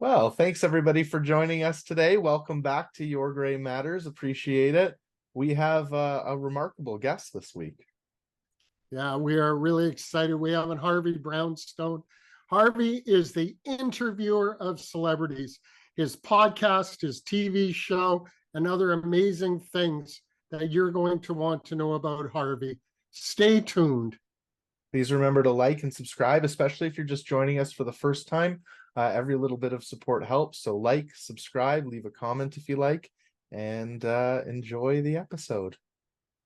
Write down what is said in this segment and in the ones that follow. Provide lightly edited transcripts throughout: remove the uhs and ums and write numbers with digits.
Well, thanks everybody for joining us today. Welcome back to Your Gray Matters. Appreciate it. We have a remarkable guest this week. Yeah, we are really excited. We have Harvey Brownstone. Harvey is the interviewer of celebrities. His podcast, his TV show, and other amazing things that you're going to want to know about Harvey. Stay tuned. Please remember to like and subscribe, especially if you're just joining us for the first time. Every little bit of support helps. So like, subscribe, leave a comment if you like, and enjoy the episode.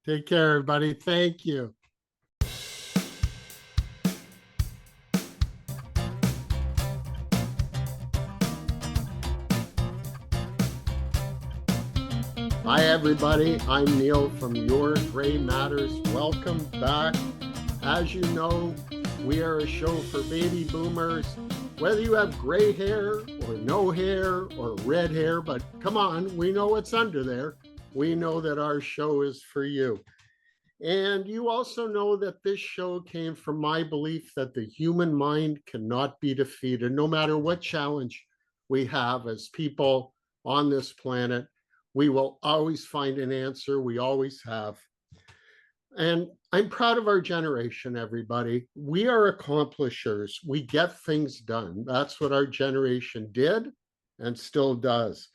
Take care, everybody. Thank you. Hi, everybody. I'm Neil from Your Gray Matters. Welcome back. As you know, we are a show for baby boomers. Whether you have gray hair or no hair or red hair, but come on, we know what's under there. We know that our show is for you. And you also know that this show came from my belief that the human mind cannot be defeated, no matter what challenge we have as people on this planet. We will always find an answer. We always have. And I'm proud of our generation, everybody. We are accomplishers. We get things done. That's what our generation did and still does.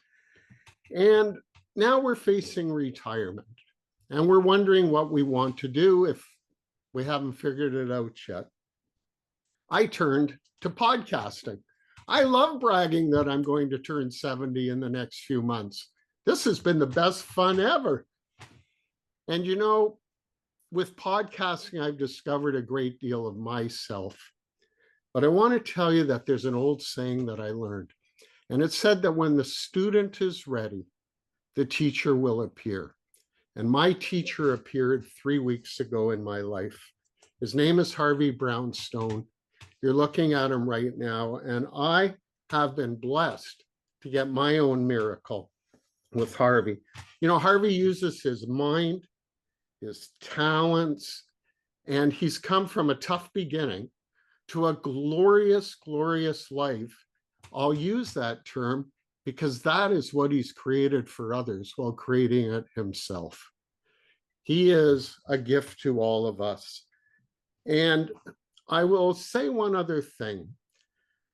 And now we're facing retirement. And we're wondering what we want to do if we haven't figured it out yet. I turned to podcasting. I love bragging that I'm going to turn 70 in the next few months. This has been the best fun ever. And you know, with podcasting, I've discovered a great deal of myself. But I want to tell you that there's an old saying that I learned. And it said that when the student is ready, the teacher will appear. And my teacher appeared 3 weeks ago in my life. His name is Harvey Brownstone. You're looking at him right now. And I have been blessed to get my own miracle with Harvey. You know, Harvey uses his mind, his talents, and he's come from a tough beginning to a glorious, glorious life. I'll use that term because that is what he's created for others while creating it himself. He is a gift to all of us. And I will say one other thing.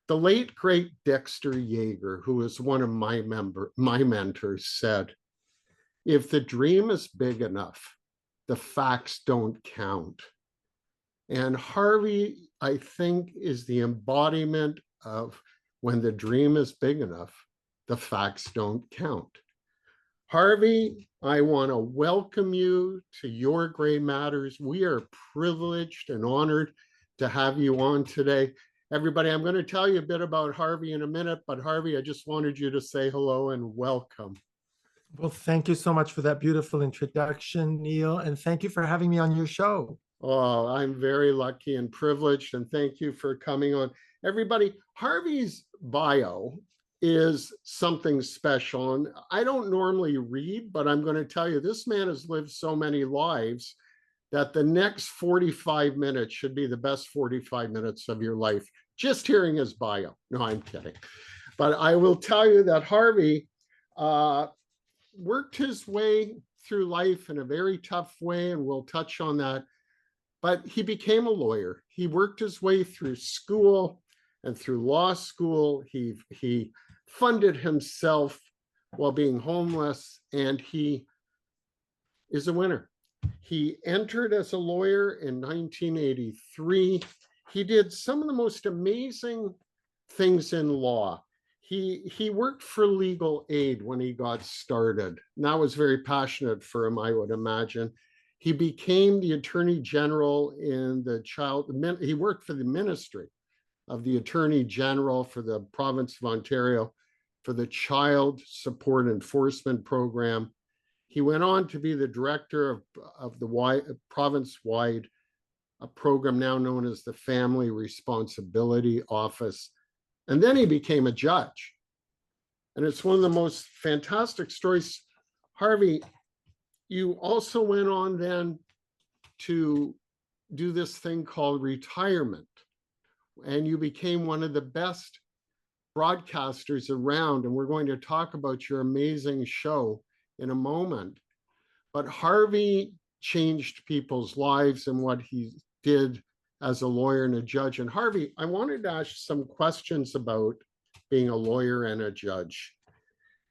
The late, great Dexter Yeager, who is one of my mentors, said, if the dream is big enough, the facts don't count. And Harvey, I think, is the embodiment of when the dream is big enough, the facts don't count. Harvey, I want to welcome you to Your Gray Matters. We are privileged and honored to have you on today. Everybody, I'm going to tell you a bit about Harvey in a minute, but Harvey, I just wanted you to say hello and welcome. Well, thank you so much for that beautiful introduction, Neil, and thank you for having me on your show. Oh, I'm very lucky and privileged, and thank you for coming on. Everybody, Harvey's bio is something special, and I don't normally read, but I'm going to tell you, this man has lived so many lives that the next 45 minutes should be the best 45 minutes of your life, just hearing his bio. No, I'm kidding. But I will tell you that Harvey worked his way through life in a very tough way, and we'll touch on that. But he became a lawyer. He worked his way through school and through law school. He funded himself while being homeless, and he is a winner. He entered as a lawyer in 1983. He did some of the most amazing things in law. He worked for legal aid when he got started. And that was very passionate for him, I would imagine. He became the Attorney General in he worked for the Ministry of the Attorney General for the province of Ontario for the Child Support Enforcement Program. He went on to be the director of the province-wide program now known as the Family Responsibility Office. And then he became a judge. And it's one of the most fantastic stories. Harvey, you also went on then to do this thing called retirement. And you became one of the best broadcasters around, and we're going to talk about your amazing show in a moment. But Harvey changed people's lives and what he did as a lawyer and a judge. And Harvey, I wanted to ask some questions about being a lawyer and a judge.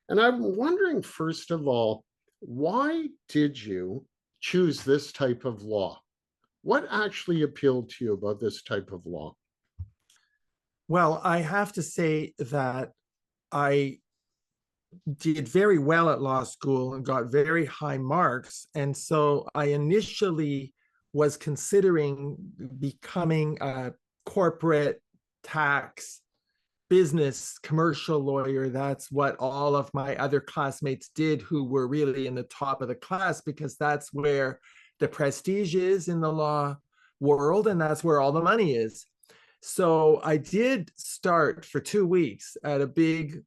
And I'm wondering, first of all, why did you choose this type of law? What actually appealed to you about this type of law? Well, I have to say that I did very well at law school and got very high marks. And so I initially was considering becoming a corporate tax business commercial lawyer. That's what all of my other classmates did who were really in the top of the class, because that's where the prestige is in the law world, and that's where all the money is. So I did start for 2 weeks at a big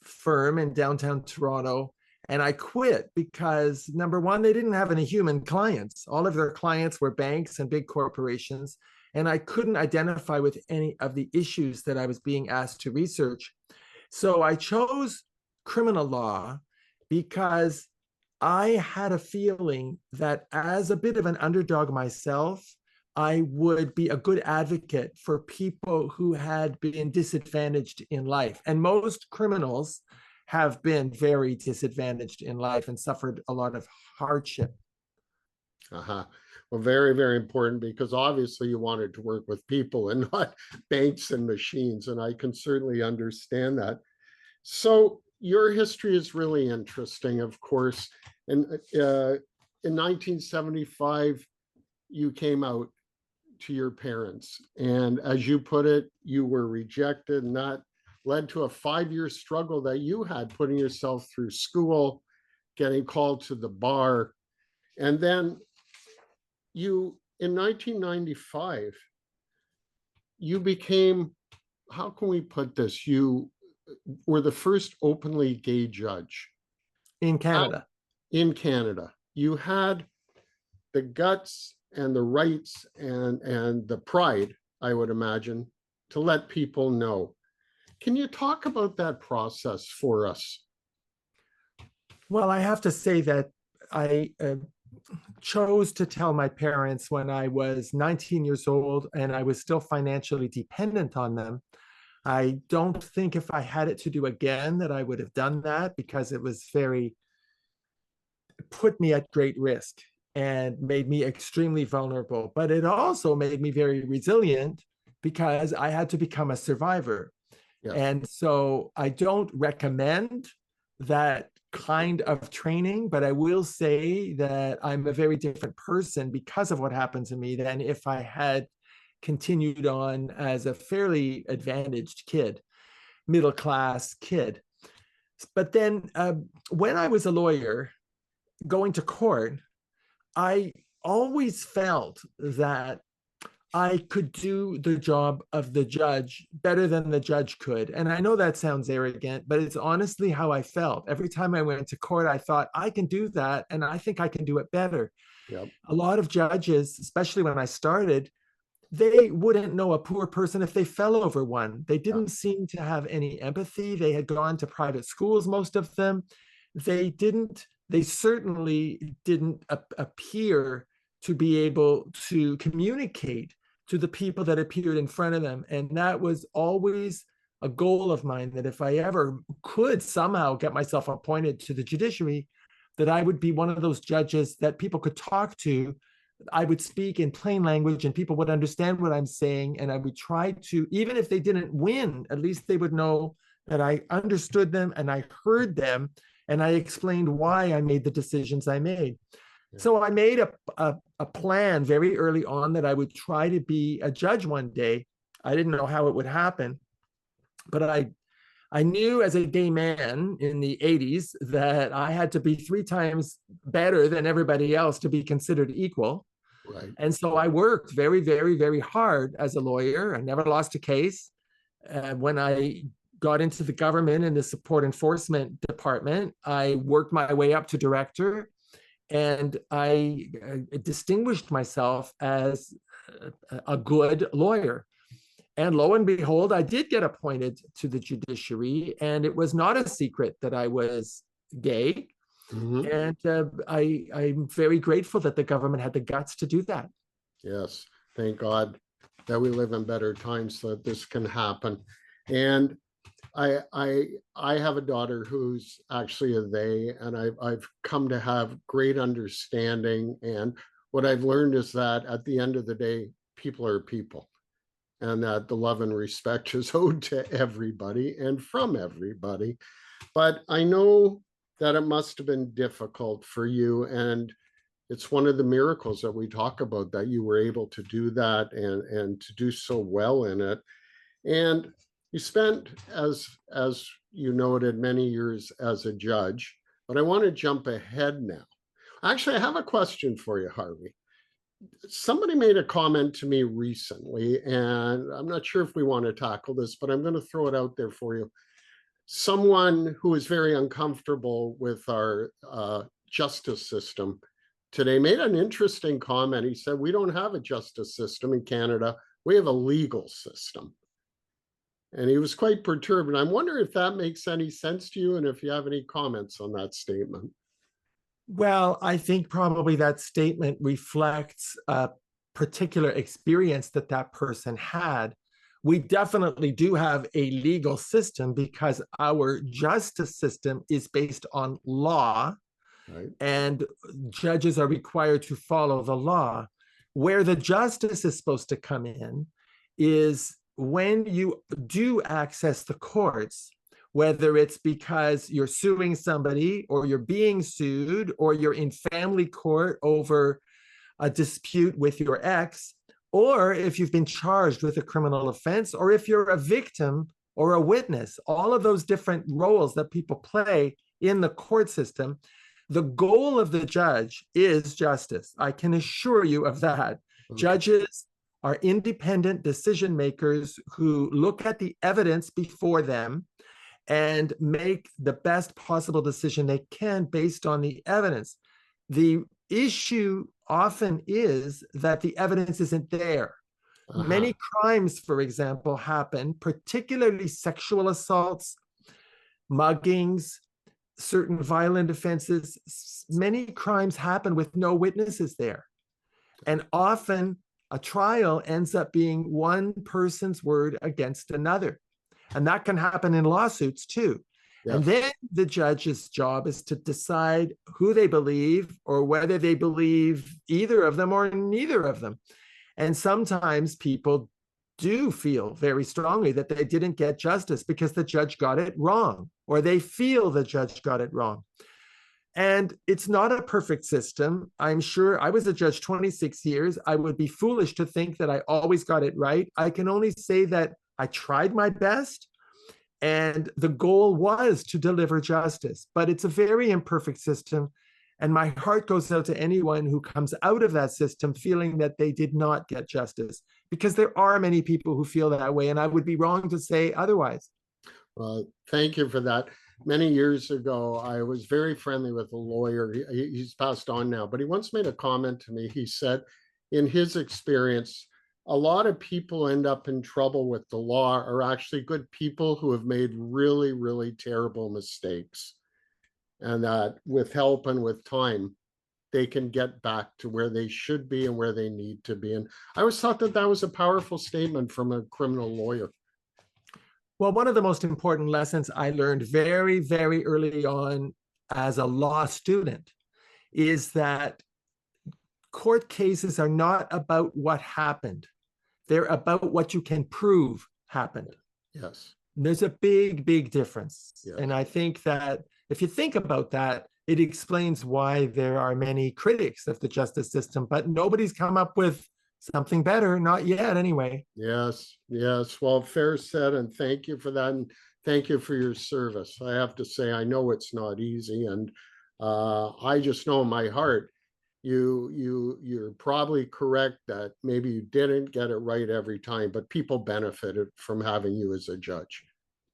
firm in downtown Toronto, and I quit because, number one, they didn't have any human clients. All of their clients were banks and big corporations, and I couldn't identify with any of the issues that I was being asked to research. So I chose criminal law because I had a feeling that, as a bit of an underdog myself, I would be a good advocate for people who had been disadvantaged in life. And most criminals have been very disadvantaged in life and suffered a lot of hardship. Uh-huh. Well, very, very important, because obviously you wanted to work with people and not banks and machines. And I can certainly understand that. So your history is really interesting, of course. And in 1975, you came out to your parents. And as you put it, you were rejected, and that led to a 5-year struggle that you had, putting yourself through school, getting called to the bar. And then you, in 1995, you became, how can we put this? You were the first openly gay judge. In Canada. In Canada. You had the guts and the rights and the pride, I would imagine, to let people know. Can you talk about that process for us? Well, I have to say that I chose to tell my parents when I was 19 years old and I was still financially dependent on them. I don't think if I had it to do again that I would have done that, because it was put me at great risk and made me extremely vulnerable. But it also made me very resilient, because I had to become a survivor. Yeah. And so I don't recommend that kind of training, but I will say that I'm a very different person because of what happened to me than if I had continued on as a fairly advantaged kid, middle class kid. But then when I was a lawyer going to court, I always felt that I could do the job of the judge better than the judge could. And I know that sounds arrogant, but it's honestly how I felt. Every time I went to court, I thought, I can do that, and I think I can do it better. Yep. A lot of judges, especially when I started, they wouldn't know a poor person if they fell over one. They didn't seem to have any empathy. They had gone to private schools, most of them. They certainly didn't appear to be able to communicate to the people that appeared in front of them. And that was always a goal of mine, that if I ever could somehow get myself appointed to the judiciary, that I would be one of those judges that people could talk to. I would speak in plain language and people would understand what I'm saying. And I would try to, even if they didn't win, at least they would know that I understood them and I heard them. And I explained why I made the decisions I made. Yeah. So I made a plan very early on that I would try to be a judge one day. I didn't know how it would happen, but I knew as a gay man in the 80s that I had to be 3 times better than everybody else to be considered equal. Right. And so I worked very, very, very hard as a lawyer. I never lost a case. When I got into the government in the support enforcement department, I worked my way up to director, and I distinguished myself as a good lawyer. And lo and behold, I did get appointed to the judiciary, and it was not a secret that I was gay. Mhm. And I'm very grateful that the government had the guts to do that. Yes, thank God that we live in better times so that this can happen. And I have a daughter who's actually a they, and I've come to have great understanding. And what I've learned is that at the end of the day, people are people, and that the love and respect is owed to everybody and from everybody. But I know that it must have been difficult for you, and it's one of the miracles that we talk about, that you were able to do that and to do so well in it. And you spent, as you noted, many years as a judge. But I want to jump ahead now. Actually, I have a question for you, Harvey. Somebody made a comment to me recently, and I'm not sure if we want to tackle this, but I'm going to throw it out there for you. Someone who is very uncomfortable with our justice system today made an interesting comment. He said, "We don't have a justice system in Canada. We have a legal system." And he was quite perturbed. And I'm wondering if that makes any sense to you, and if you have any comments on that statement. Well, I think probably that statement reflects a particular experience that that person had. We definitely do have a legal system because our justice system is based on law, Right. and judges are required to follow the law. Where the justice is supposed to come in is when you do access the courts, whether it's because you're suing somebody or you're being sued or you're in family court over a dispute with your ex, or if you've been charged with a criminal offense, or if you're a victim or a witness, all of those different roles that people play in the court system. The goal of the judge is justice. I can assure you of that. Okay. Judges are independent decision makers who look at the evidence before them and make the best possible decision they can based on the evidence. The issue often is that the evidence isn't there. Many crimes, for example, happen, particularly sexual assaults, muggings, certain violent offenses. Many crimes happen with no witnesses there. And often a trial ends up being one person's word against another. And that can happen in lawsuits too. Yes. And then the judge's job is to decide who they believe, or whether they believe either of them or neither of them. And sometimes people do feel very strongly that they didn't get justice because the judge got it wrong, or they feel the judge got it wrong. And it's not a perfect system. I'm sure I was a judge 26 years. I would be foolish to think that I always got it right. I can only say that I tried my best, and the goal was to deliver justice. But it's a very imperfect system. And my heart goes out to anyone who comes out of that system feeling that they did not get justice, because there are many people who feel that way, and I would be wrong to say otherwise. Well, thank you for that. Many years ago, I was very friendly with a lawyer. He's passed on now, but he once made a comment to me. He said, in his experience, a lot of people end up in trouble with the law are actually good people who have made really, really terrible mistakes. And that with help and with time, they can get back to where they should be and where they need to be. And I always thought that that was a powerful statement from a criminal lawyer. Well, one of the most important lessons I learned very, very early on as a law student is that court cases are not about what happened. They're about what you can prove happened. Yes. And there's a big, big difference. Yes. And I think that if you think about that, it explains why there are many critics of the justice system, but nobody's come up with something better, not yet anyway. Yes, yes. Well, fair said, and thank you for that, and thank you for your service. I have to say, I know it's not easy, and I just know in my heart, you're probably correct that maybe you didn't get it right every time, but people benefited from having you as a judge.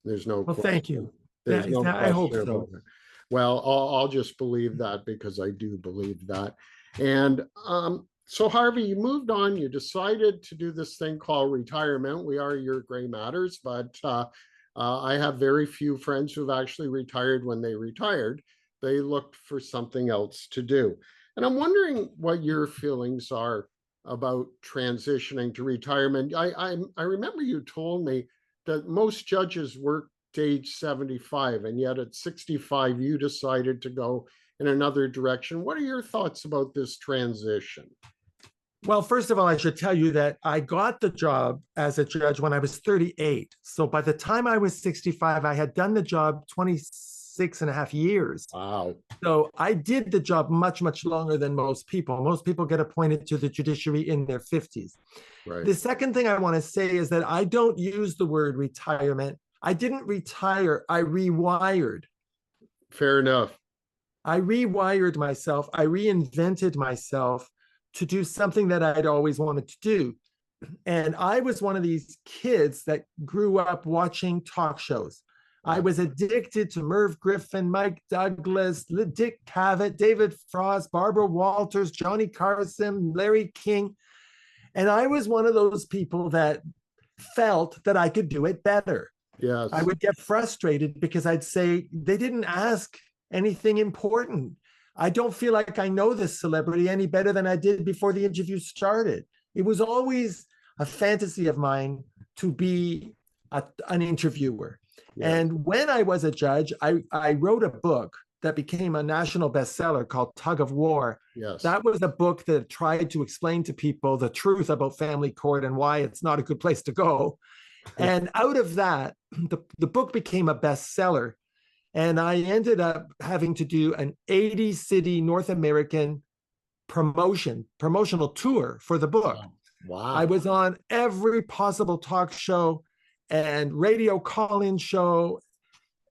There's no question. Thank you. There's no question I hope so. about it. Well, I'll just believe that because I do believe that. And So Harvey, you moved on, you decided to do this thing called retirement. We are your Gray Matters, but I have very few friends who've actually retired when they retired. They looked for something else to do. And I'm wondering what your feelings are about transitioning to retirement. I remember you told me that most judges worked age 75, and yet at 65, you decided to go in another direction. What are your thoughts about this transition? Well, first of all, I should tell you that I got the job as a judge when I was 38. So by the time I was 65, I had done the job 26 and a half years. Wow. So I did the job much, much longer than most people. Most people get appointed to the judiciary in their 50s. Right. The second thing I want to say is that I don't use the word retirement. I didn't retire, I rewired. Fair enough. I rewired myself. I reinvented myself to do something that I'd always wanted to do. And I was one of these kids that grew up watching talk shows. I was addicted to Merv Griffin, Mike Douglas, Dick Cavett, David Frost, Barbara Walters, Johnny Carson, Larry King. And I was one of those people that felt that I could do it better. Yes. I would get frustrated because I'd say they didn't ask anything important. I don't feel like I know this celebrity any better than I did before the interview started. It was always a fantasy of mine to be an interviewer. Yeah. And when I was a judge, I wrote a book that became a national bestseller called Tug of War. Yes. That was a book that tried to explain to people the truth about family court and why it's not a good place to go. And out of that, the book became a bestseller. And I ended up having to do an 80-city North American promotional tour for the book. Wow. I was on every possible talk show and radio call-in show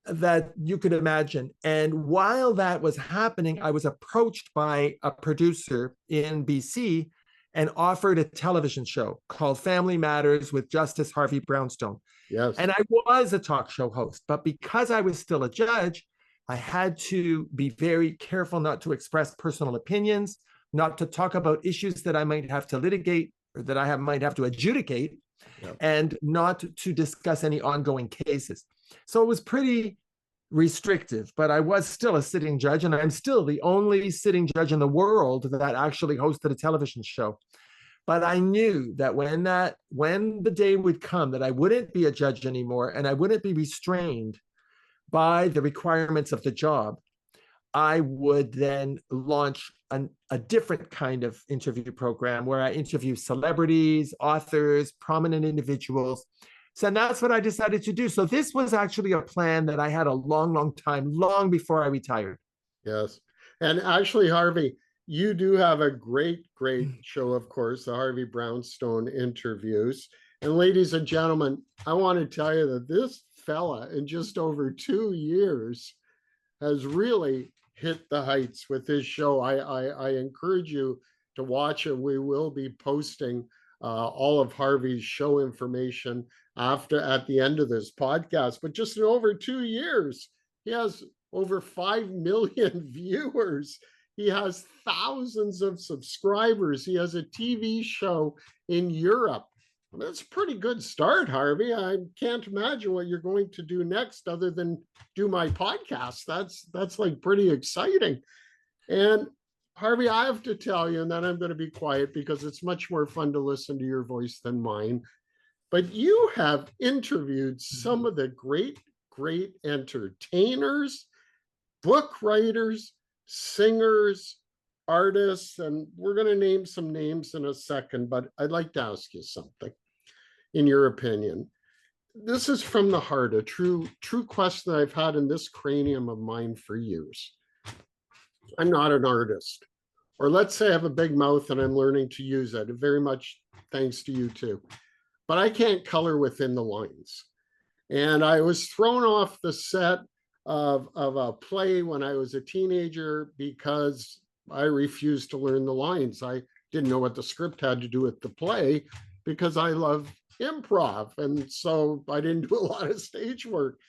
that you could imagine. And while that was happening, I was approached by a producer in BC and offered a television show called Family Matters with Justice Harvey Brownstone. Yes. And I was a talk show host, but because I was still a judge, I had to be very careful not to express personal opinions, not to talk about issues that I might have to litigate or that I might have to adjudicate, and not to discuss any ongoing cases. So it was pretty restrictive, but I was still a sitting judge, and I'm still the only sitting judge in the world that actually hosted a television show. But I knew that when the day would come that I wouldn't be a judge anymore and I wouldn't be restrained by the requirements of the job, I would then launch a different kind of interview program where I interview celebrities, authors, prominent individuals. So that's what I decided to do. So this was actually a plan that I had a long, long time, long before I retired. Yes. And actually, Harvey, you do have a great show, of course, the Harvey Brownstone interviews. And ladies and gentlemen, I want to tell you that this fella in just over 2 years has really hit the heights with his show. I encourage you to watch it. We will be posting all of Harvey's show information at the end of this podcast. But just in over 2 years, he has over 5 million viewers. He has thousands of subscribers. He has a TV show in Europe. That's a pretty good start, Harvey. I can't imagine what you're going to do next other than do my podcast. That's like pretty exciting. And Harvey, I have to tell you, and then I'm going to be quiet because it's much more fun to listen to your voice than mine. But you have interviewed some of the great entertainers, book writers, singers, artists, and we're going to name some names in a second, but I'd like to ask you something. In your opinion, this is from the heart, a true question that I've had in this cranium of mine for years. I'm not an artist, or let's say I have a big mouth and I'm learning to use it, very much thanks to you too, but I can't color within the lines. And I was thrown off the set of a play when I was a teenager because I refused to learn the lines. I didn't know what the script had to do with the play because I love improv. And so I didn't do a lot of stage work.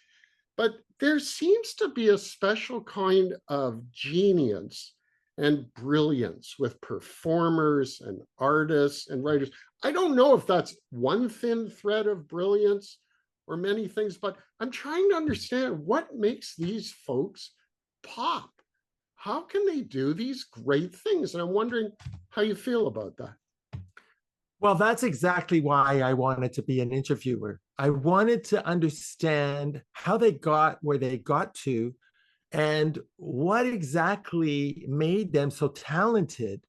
But there seems to be a special kind of genius and brilliance with performers and artists and writers. I don't know if that's one thin thread of brilliance or many things, but I'm trying to understand what makes these folks pop. How can they do these great things? And I'm wondering how you feel about that. Well, that's exactly why I wanted to be an interviewer. I wanted to understand how they got where they got to and what exactly made them so talented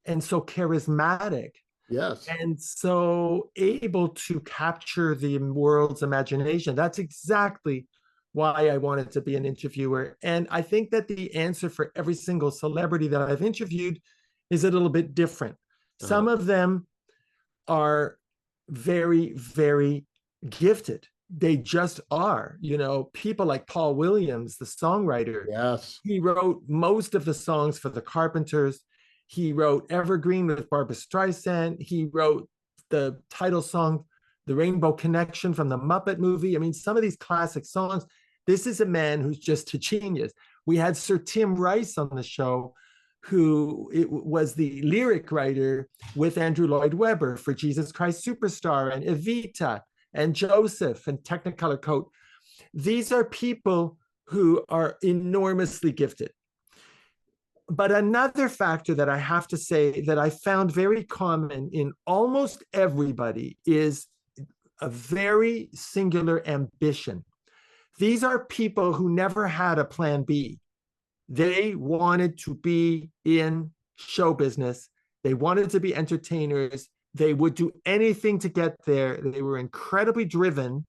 and so charismatic Yes. and so able to capture the world's imagination. That's exactly why I wanted to be an interviewer. And I think that the answer for every single celebrity that I've interviewed is a little bit different. Some of them are very, very gifted. They just are. You know, people like Paul Williams, the songwriter. Yes. He wrote most of the songs for the Carpenters. He wrote Evergreen with Barbra Streisand. He wrote the title song, The Rainbow Connection from the Muppet movie. I mean, some of these classic songs. This is a man who's just a genius. We had Sir Tim Rice on the show, who was the lyric writer with Andrew Lloyd Webber for Jesus Christ Superstar and Evita and Joseph and Technicolor Coat. These are people who are enormously gifted. But another factor that I have to say that I found very common in almost everybody is a very singular ambition. These are people who never had a plan B. They wanted to be in show business. They wanted to be entertainers. They would do anything to get there. They were incredibly driven.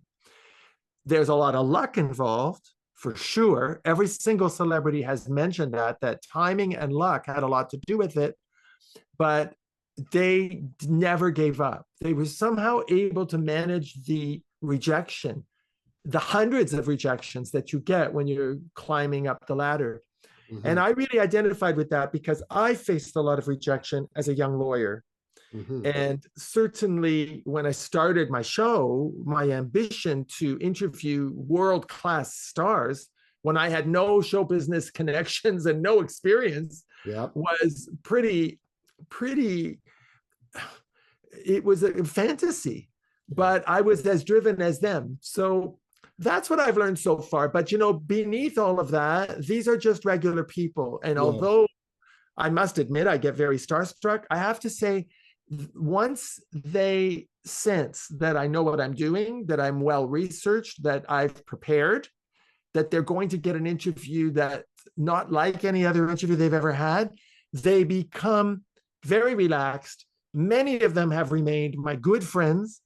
There's a lot of luck involved, for sure. Every single celebrity has mentioned that timing and luck had a lot to do with it, but they never gave up. They were somehow able to manage the rejection, the hundreds of rejections that you get when you're climbing up the ladder. Mm-hmm. And I really identified with that because I faced a lot of rejection as a young lawyer. Mm-hmm. And certainly when I started my show, my ambition to interview world-class stars when I had no show business connections and no experience was pretty, it was a fantasy, but I was as driven as them. So that's what I've learned so far. But, you know, beneath all of that, these are just regular people. And although I must admit I get very starstruck, I have to say, once they sense that I know what I'm doing, that I'm well researched, that I've prepared, that they're going to get an interview that not like any other interview they've ever had, they become very relaxed. Many of them have remained my good friends.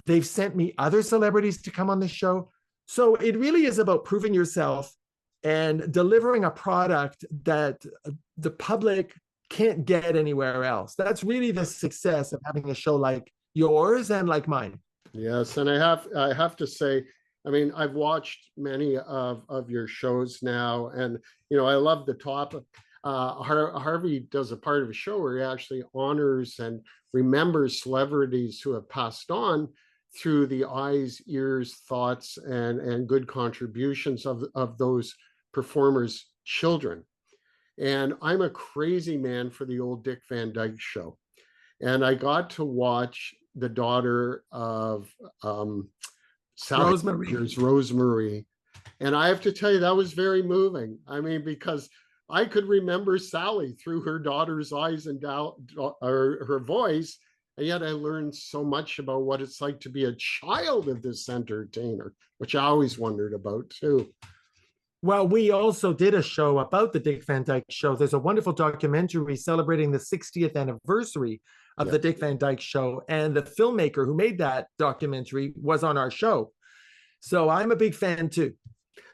They've sent me other celebrities to come on the show. So it really is about proving yourself and delivering a product that the public can't get anywhere else. That's really the success of having a show like yours and like mine. Yes, and I have to say, I mean, I've watched many of your shows now, and you know, I love the topic. Harvey does a part of a show where he actually honors and remembers celebrities who have passed on through the eyes, ears, thoughts, and good contributions of those performers' children. And I'm a crazy man for the old Dick Van Dyke Show. And I got to watch the daughter of Rosemary. And I have to tell you, that was very moving. I mean, because I could remember Sally through her daughter's eyes and her voice. And yet I learned so much about what it's like to be a child of this entertainer, which I always wondered about too. Well, we also did a show about the Dick Van Dyke Show. There's a wonderful documentary celebrating the 60th anniversary of the Dick Van Dyke Show. And the filmmaker who made that documentary was on our show. So I'm a big fan too.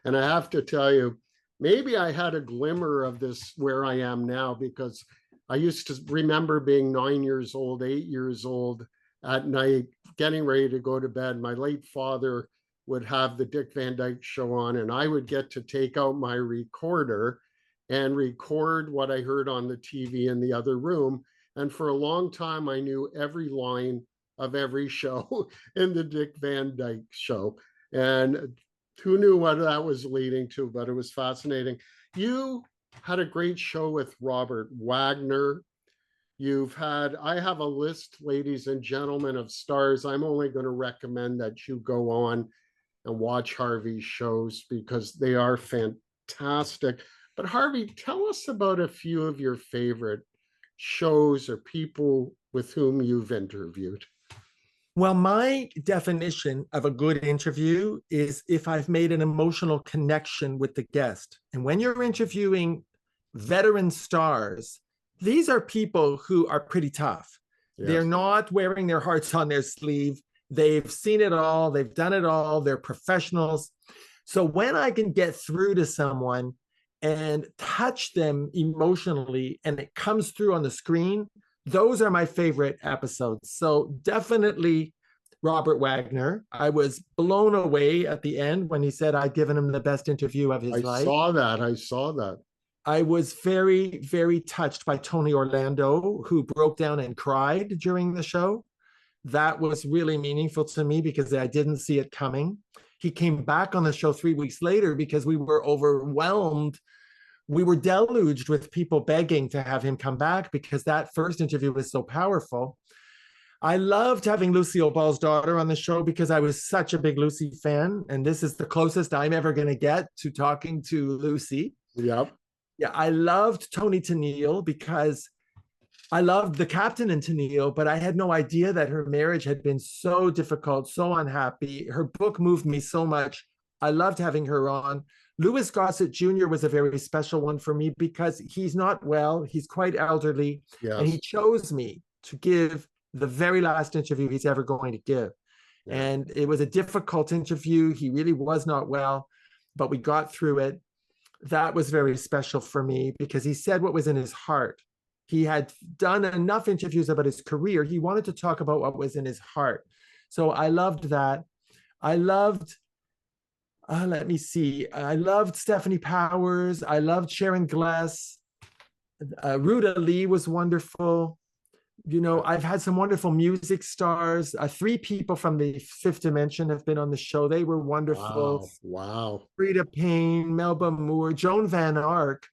And I have to tell you, maybe I had a glimmer of this where I am now, because I used to remember being 9 years old, 8 years old at night, getting ready to go to bed. My late father would have the Dick Van Dyke Show on, and I would get to take out my recorder and record what I heard on the TV in the other room. And for a long time, I knew every line of every show in the Dick Van Dyke Show. And who knew what that was leading to, but it was fascinating. You had a great show with Robert Wagner. I have a list, ladies and gentlemen, of stars. I'm only going to recommend that you go on and watch Harvey's shows because they are fantastic. But Harvey, tell us about a few of your favorite shows or people with whom you've interviewed. Well, my definition of a good interview is if I've made an emotional connection with the guest. And when you're interviewing veteran stars, these are people who are pretty tough. Yes. They're not wearing their hearts on their sleeve. They've seen it all. They've done it all. They're professionals. So when I can get through to someone and touch them emotionally and it comes through on the screen, those are my favorite episodes. So definitely Robert Wagner. I was blown away at the end when he said I'd given him the best interview of his life. I saw that. I was very, very touched by Tony Orlando, who broke down and cried during the show. That was really meaningful to me because I didn't see it coming. He came back on the show 3 weeks later because we were overwhelmed. We were deluged with people begging to have him come back because that first interview was so powerful. I loved having Lucille Ball's daughter on the show because I was such a big Lucy fan. And this is the closest I'm ever going to get to talking to Lucy. Yep. Yeah, I loved Tony Tennille because I loved the captain in Tennille, but I had no idea that her marriage had been so difficult, so unhappy. Her book moved me so much. I loved having her on. Louis Gossett Jr. was a very special one for me because he's not well. He's quite elderly. Yes. And he chose me to give the very last interview he's ever going to give. Yeah. And it was a difficult interview. He really was not well, but we got through it. That was very special for me because he said what was in his heart. He had done enough interviews about his career. He wanted to talk about what was in his heart. So I loved that. I loved, let me see. I loved Stephanie Powers. I loved Sharon Gless. Ruta Lee was wonderful. You know, I've had some wonderful music stars. 3 people from the Fifth Dimension have been on the show. They were wonderful. Wow. Frida Payne, Melba Moore, Joan Van Ark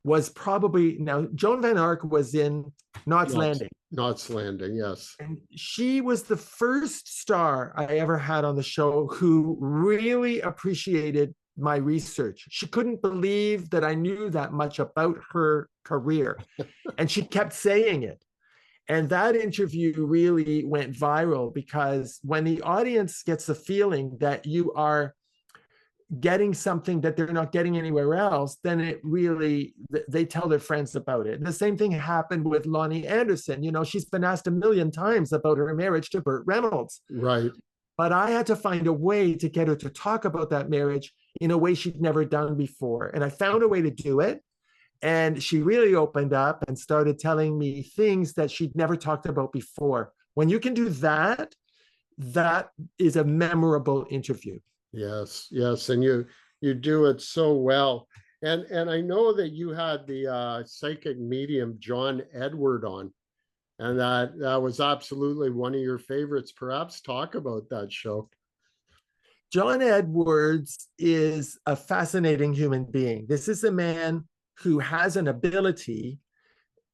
was probably, now Joan Van Ark was in Knots Landing. Knots Landing, yes. And she was the first star I ever had on the show who really appreciated my research. She couldn't believe that I knew that much about her career. And she kept saying it. And that interview really went viral because when the audience gets the feeling that you are getting something that they're not getting anywhere else, then it really, they tell their friends about it. And the same thing happened with Lonnie Anderson. You know, she's been asked a million times about her marriage to Burt Reynolds. Right. But I had to find a way to get her to talk about that marriage in a way she'd never done before. And I found a way to do it. And she really opened up and started telling me things that she'd never talked about before. When you can do that, that is a memorable interview. Yes, yes. And you do it so well. And I know that you had the psychic medium John Edward on, and that was absolutely one of your favorites. Perhaps talk about that show. John Edwards is a fascinating human being. This is a man who has an ability,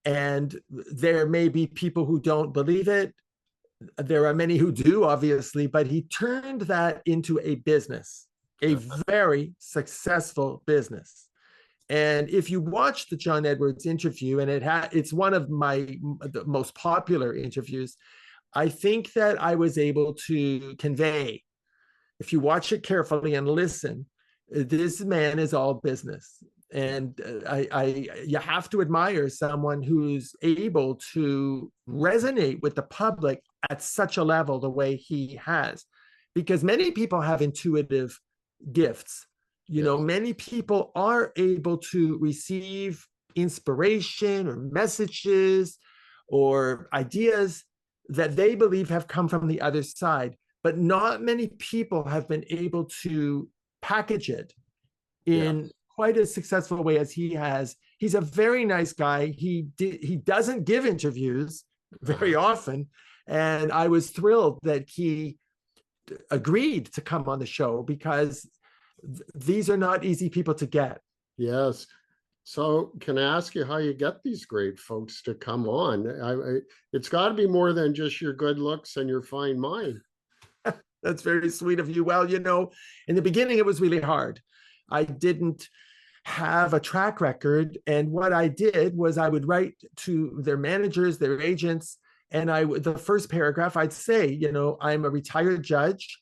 and there may be people who don't believe it. There are many who do, obviously, but he turned that into a business, a very successful business. And if you watch the John Edwards interview, and it's one of the most popular interviews, I think that I was able to convey, if you watch it carefully and listen, this man is all business. And you have to admire someone who's able to resonate with the public at such a level the way he has, because many people have intuitive gifts. You know, many people are able to receive inspiration or messages or ideas that they believe have come from the other side, but not many people have been able to package it in quite a successful way as he has. He's a very nice guy. He doesn't give interviews very often. And I was thrilled that he agreed to come on the show because these are not easy people to get. Yes. So can I ask you how you get these great folks to come on? It's got to be more than just your good looks and your fine mind. That's very sweet of you. Well, in the beginning, it was really hard. I didn't have a track record. And what I did was I would write to their managers, their agents, and the first paragraph, I'd say, I'm a retired judge.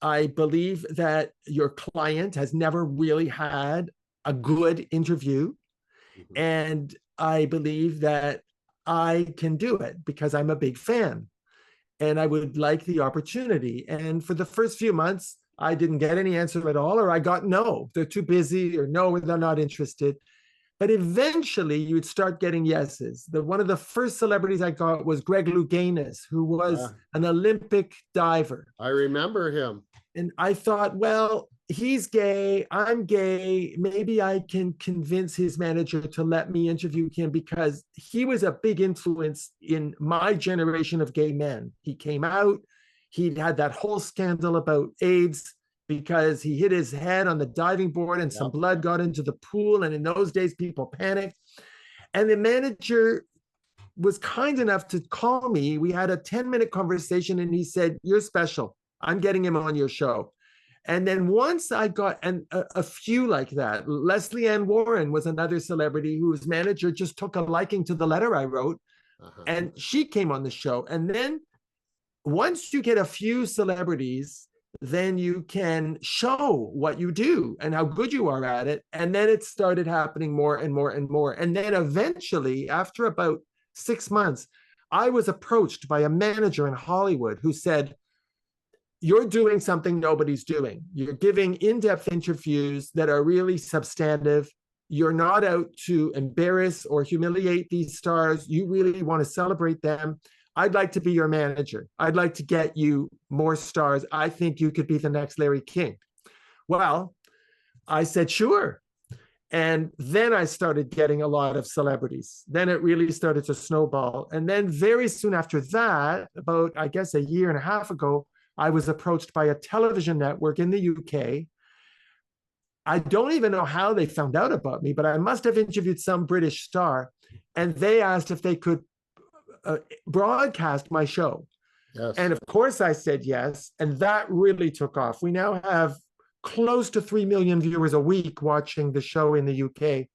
I believe that your client has never really had a good interview. Mhm. And I believe that I can do it because I'm a big fan and I would like the opportunity. And for the first few months, I didn't get any answer at all, or I got no, they're too busy, or no, they're not interested. But eventually you would start getting yeses. One of the first celebrities I got was Greg Louganis, who was an Olympic diver. I remember him. And I thought, well, he's gay, I'm gay. Maybe I can convince his manager to let me interview him because he was a big influence in my generation of gay men. He came out, he'd had that whole scandal about AIDS because he hit his head on the diving board and some blood got into the pool. And in those days, people panicked. And the manager was kind enough to call me. We had a 10-minute conversation and he said, "You're special. I'm getting him on your show." And then once I got a few like that, Leslie Ann Warren was another celebrity whose manager just took a liking to the letter I wrote. And she came on the show. And then once you get a few celebrities, then you can show what you do and how good you are at it. And then it started happening more and more and more. And then eventually, after about 6 months, I was approached by a manager in Hollywood who said, "You're doing something nobody's doing. You're giving in-depth interviews that are really substantive. You're not out to embarrass or humiliate these stars. You really want to celebrate them. I'd like to be your manager. I'd like to get you more stars. I think you could be the next Larry King." Well, I said, sure. And then I started getting a lot of celebrities. Then it really started to snowball. And then very soon after that, about, I guess, a year and a half ago, I was approached by a television network in the UK. I don't even know how they found out about me, but I must have interviewed some British star. And they asked if they could broadcast my show. Yes. And of course I said yes. And that really took off. We now have close to 3 million viewers a week watching the show in the UK.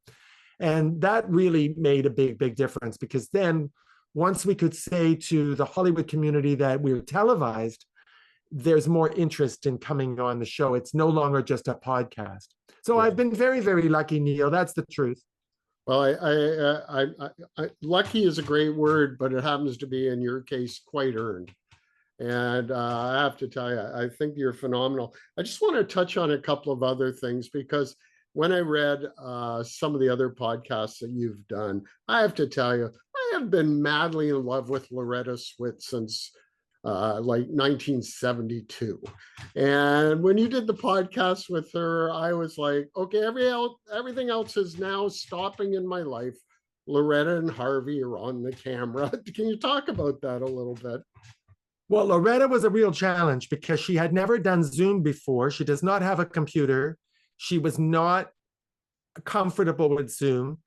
And that really made a big, big difference because then once we could say to the Hollywood community that we were televised, there's more interest in coming on the show. It's no longer just a podcast. So I've been very, very lucky, Neil. That's the truth. Well, lucky is a great word, but it happens to be, in your case, quite earned. And I have to tell you, I think you're phenomenal. I just want to touch on a couple of other things because when I read some of the other podcasts that you've done, I have to tell you, I have been madly in love with Loretta Swit since like 1972. And when you did the podcast with her, I was like, okay, everything else is now stopping in my life. Loretta and Harvey are on the camera. Can you talk about that a little bit? Well, Loretta was a real challenge because she had never done Zoom before. She does not have a computer. She was not comfortable with Zoom.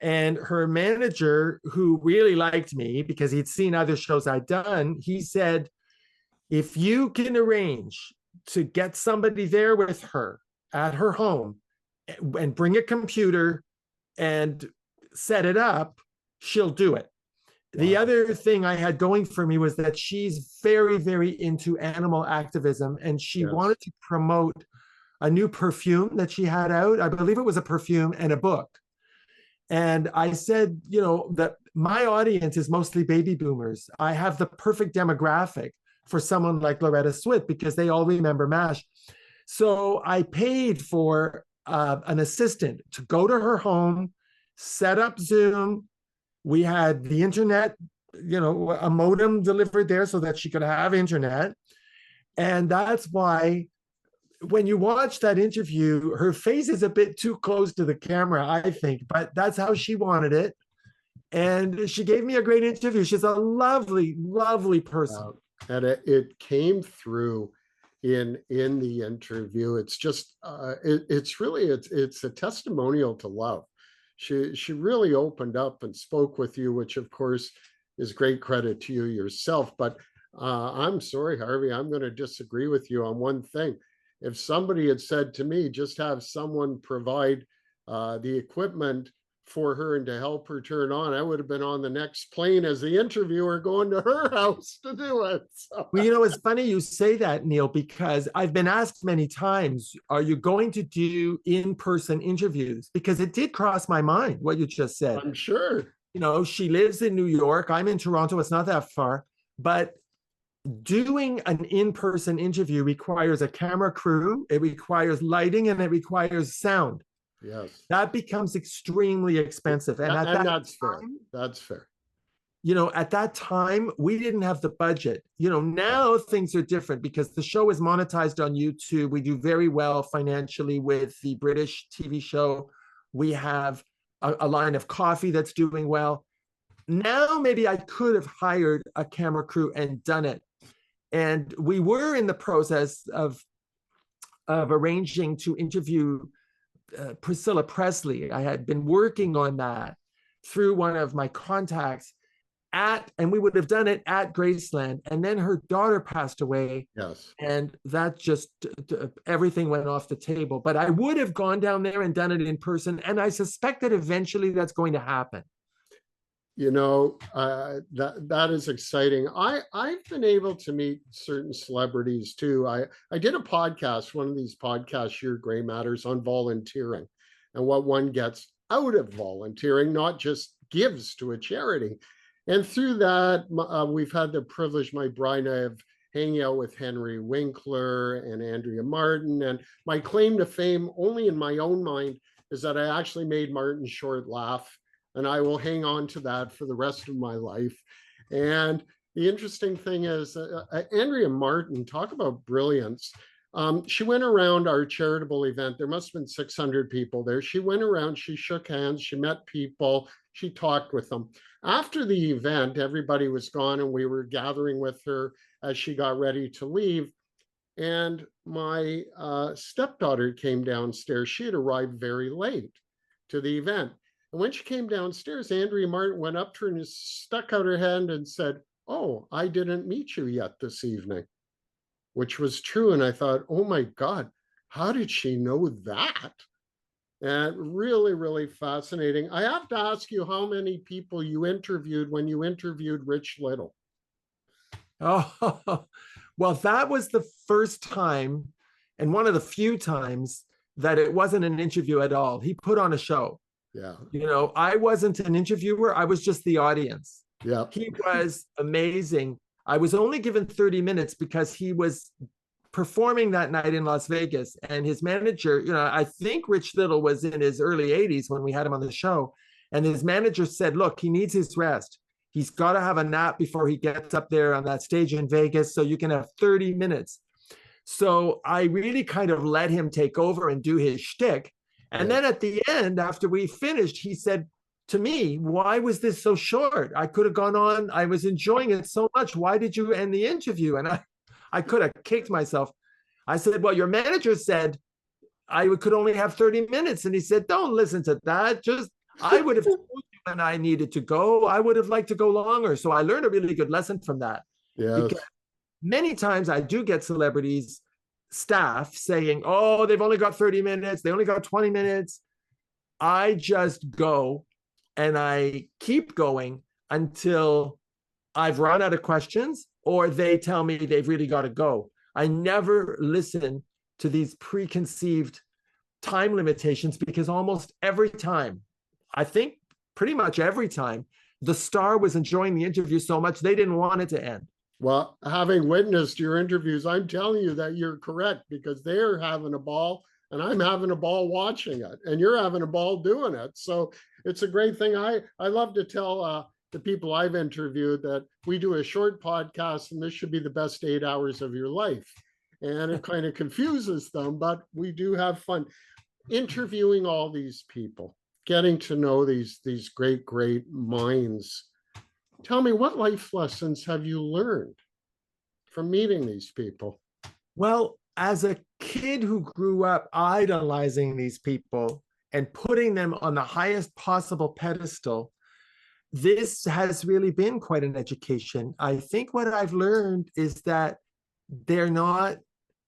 And her manager, who really liked me because he'd seen other shows I'd done, he said, "If you can arrange to get somebody there with her at her home and bring a computer and set it up, she'll do it." Wow. The other thing I had going for me was that she's very, very into animal activism, and she wanted to promote a new perfume that she had out. I believe it was a perfume and a book. And I said, that my audience is mostly baby boomers. I have the perfect demographic for someone like Loretta Swit because they all remember MASH. So I paid for an assistant to go to her home, set up Zoom. We had the internet, a modem delivered there so that she could have internet. And that's why when you watch that interview, her face is a bit too close to the camera, I think, but that's how she wanted it. And she gave me a great interview. She's a lovely, lovely person. And it came through in the interview. It's just, it's really a testimonial to love. She really opened up and spoke with you, which of course is great credit to you yourself. But I'm sorry, Harvey, I'm going to disagree with you on one thing. If somebody had said to me, just have someone provide the equipment for her and to help her turn on, I would have been on the next plane as the interviewer going to her house to do it. So. Well, you know, it's funny you say that, Neil, because I've been asked many times, are you going to do in-person interviews? Because it did cross my mind, what you just said. I'm sure. You know, she lives in New York. I'm in Toronto. It's not that far. But doing an in-person interview requires a camera crew, it requires lighting, and it requires sound. Yes. That becomes extremely expensive. And that's fair. That's fair. You know, at that time, we didn't have the budget. You know, now things are different because the show is monetized on YouTube. We do very well financially with the British TV show. We have a line of coffee that's doing well. Now, maybe I could have hired a camera crew and done it. And we were in the process of arranging to interview Priscilla Presley. I had been working on that through one of my contacts and we would have done it at Graceland. And then her daughter passed away. Yes. And that just, everything went off the table. But I would have gone down there and done it in person. And I suspect that eventually that's going to happen. You know, that is exciting. I've been able to meet certain celebrities too. I did a podcast, one of these podcasts, Your Gray Matters, on volunteering and what one gets out of volunteering, not just gives to a charity. And through that, we've had the privilege, my bride and I, of hanging out with Henry Winkler and Andrea Martin. And my claim to fame, only in my own mind, is that I actually made Martin Short laugh. And I will hang on to that for the rest of my life. And the interesting thing is, Andrea Martin, talk about brilliance. She went around our charitable event. There must have been 600 people there. She went around, she shook hands, she met people, she talked with them. After the event, everybody was gone and we were gathering with her as she got ready to leave. And my stepdaughter came downstairs. She had arrived very late to the event. And when she came downstairs, Andrea Martin went up to her and stuck out her hand and said, "Oh, I didn't meet you yet this evening," which was true. And I thought, oh my God, how did she know that? And really, really fascinating. I have to ask you how many people you interviewed when you interviewed Rich Little. Oh, well, that was the first time and one of the few times that it wasn't an interview at all. He put on a show. Yeah. You know, I wasn't an interviewer. I was just the audience. Yeah. He was amazing. I was only given 30 minutes because he was performing that night in Las Vegas. And his manager, you know, I think Rich Little was in his early 80s when we had him on the show. And his manager said, look, he needs his rest. He's got to have a nap before he gets up there on that stage in Vegas. So you can have 30 minutes. So I really kind of let him take over and do his shtick. And then at the end, after we finished, he said to me, "Why was this so short? I could have gone on. I was enjoying it so much. Why did you end the interview?" And I could have kicked myself. I said, "Well, your manager said I could only have 30 minutes." And he said, "Don't listen to that. Just, I would have told you when I needed to go. I would have liked to go longer." So I learned a really good lesson from that. Yes. Because many times I do get celebrities, staff saying, "Oh, they've only got 30 minutes. They only got 20 minutes. I just go and I keep going until I've run out of questions or they tell me they've really got to go. I never listen to these preconceived time limitations because almost every time, I think pretty much every time, the star was enjoying the interview so much they didn't want it to end. Well, having witnessed your interviews, I'm telling you that you're correct because they're having a ball and I'm having a ball watching it and you're having a ball doing it. So it's a great thing. I love to tell the people I've interviewed that we do a short podcast and this should be the best 8 hours of your life. And it kind of confuses them, but we do have fun interviewing all these people, getting to know these great, great minds. Tell me, what life lessons have you learned from meeting these people? Well, as a kid who grew up idolizing these people, and putting them on the highest possible pedestal, this has really been quite an education. I think what I've learned is that they're not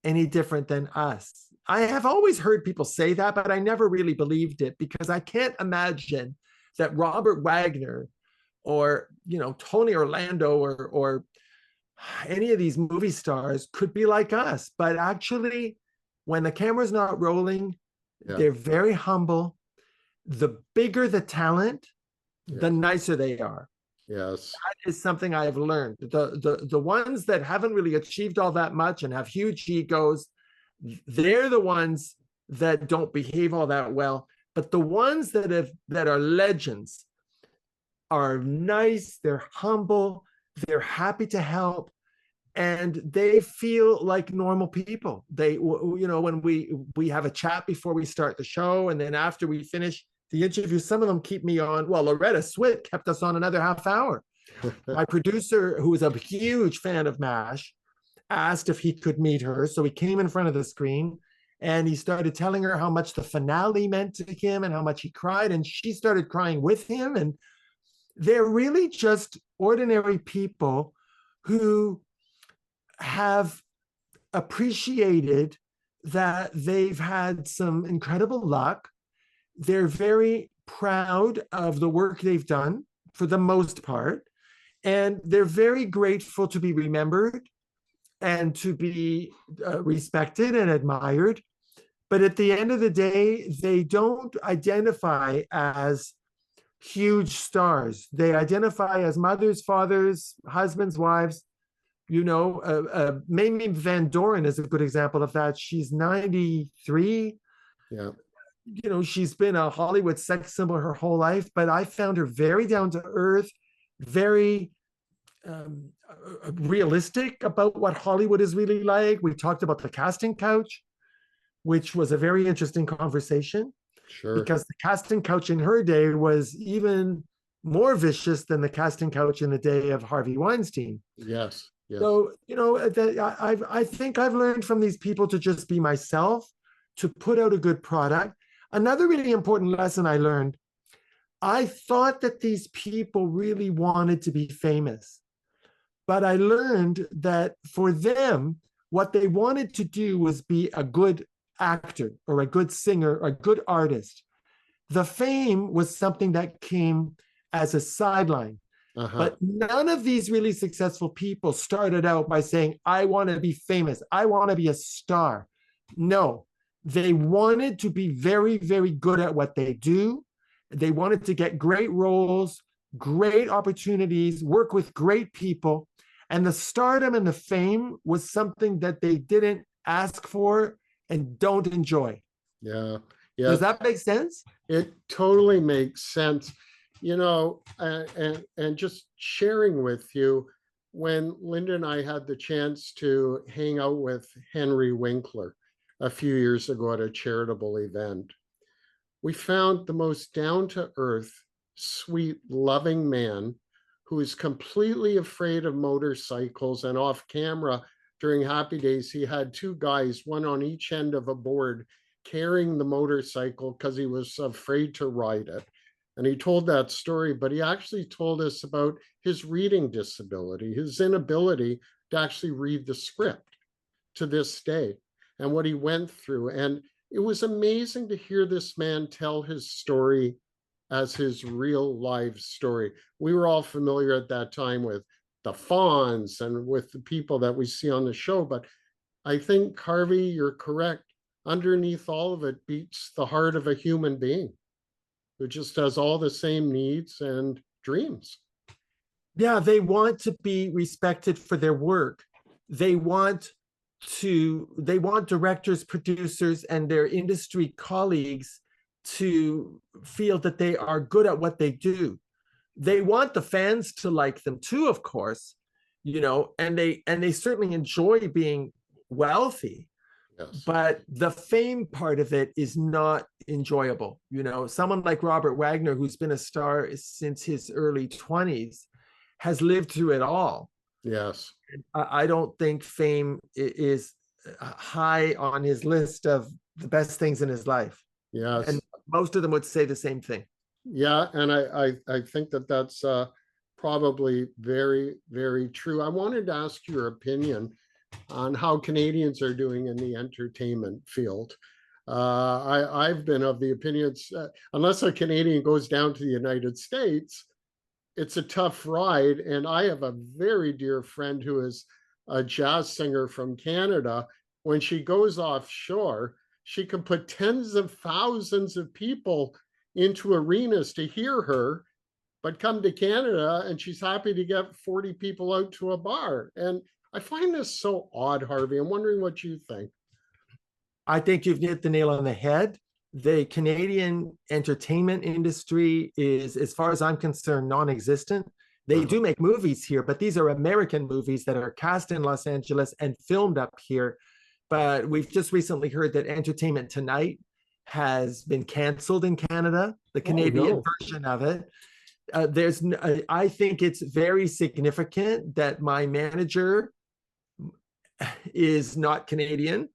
any different than us. I have always heard people say that, but I never really believed it, because I can't imagine that Robert Wagner or, you know, Tony Orlando or any of these movie stars could be like us. But actually, when the camera's not rolling, they're very humble. The bigger the talent, the nicer they are. Yes. That is something I have learned. The ones that haven't really achieved all that much and have huge egos, they're the ones that don't behave all that well. But the ones that are legends are nice, they're humble, they're happy to help, and they feel like normal people. They, you know, when we have a chat before we start the show, and then after we finish the interview, some of them keep me on. Well, Loretta Swit kept us on another half hour. My producer, who is a huge fan of MASH, asked if he could meet her. So he came in front of the screen and he started telling her how much the finale meant to him and how much he cried. And she started crying with him. And they're really just ordinary people who have appreciated that they've had some incredible luck. They're very proud of the work they've done for the most part. And they're very grateful to be remembered and to be respected and admired. But at the end of the day, they don't identify as huge stars. They identify as mothers, fathers, husbands, wives. You know, Mamie Van Doren is a good example of that. She's 93. Yeah. You know, she's been a Hollywood sex symbol her whole life, but I found her very down to earth, very realistic about what Hollywood is really like. We talked about the casting couch, which was a very interesting conversation. Sure. Because the casting couch in her day was even more vicious than the casting couch in the day of Harvey Weinstein. Yes. Yes. So, you know, I think I've learned from these people to just be myself, to put out a good product. Another really important lesson I learned, I thought that these people really wanted to be famous. But I learned that for them, what they wanted to do was be a good actor or a good singer or a good artist. The fame was something that came as a sideline. But none of these really successful people started out by saying, I want to be famous. I want to be a star. No, they wanted to be very, very good at what they do. They wanted to get great roles, great opportunities, work with great people. And the stardom and the fame was something that they didn't ask for and don't enjoy. Yeah. Yeah. Does that make sense? It totally makes sense. You know, and just sharing with you, when Linda and I had the chance to hang out with Henry Winkler a few years ago at a charitable event, we found the most down-to-earth, sweet, loving man who is completely afraid of motorcycles. And off camera during Happy Days, he had two guys, one on each end of a board, carrying the motorcycle because he was afraid to ride it. And he told that story, but he actually told us about his reading disability, his inability to actually read the script to this day, and what he went through. And it was amazing to hear this man tell his story as his real life story. We were all familiar at that time with the Fonz and with the people that we see on the show, but I think, Harvey, you're correct. Underneath all of it beats the heart of a human being who just has all the same needs and dreams. Yeah, they want to be respected for their work. They want directors, producers, and their industry colleagues to feel that they are good at what they do. They want the fans to like them too, of course, you know, and they certainly enjoy being wealthy. Yes. But the fame part of it is not enjoyable. You know, someone like Robert Wagner, who's been a star since his early 20s, has lived through it all. Yes. I don't think fame is high on his list of the best things in his life. Yes. And most of them would say the same thing. Yeah, and I think that that's probably very, very true. I wanted to ask your opinion on how Canadians are doing in the entertainment field. I've been of the opinion, unless a Canadian goes down to the United States, it's a tough ride. And I have a very dear friend who is a jazz singer from Canada. When she goes offshore, she can put tens of thousands of people into arenas to hear her, but come to Canada and she's happy to get 40 people out to a bar. And I find this so odd, Harvey. I'm wondering what you think. I think you've hit the nail on the head. The Canadian entertainment industry is, as far as I'm concerned, non-existent. They do make movies here, but these are American movies that are cast in Los Angeles and filmed up here. But we've just recently heard that Entertainment Tonight has been canceled in Canada, the Canadian version of it. I think it's very significant that my manager is not Canadian.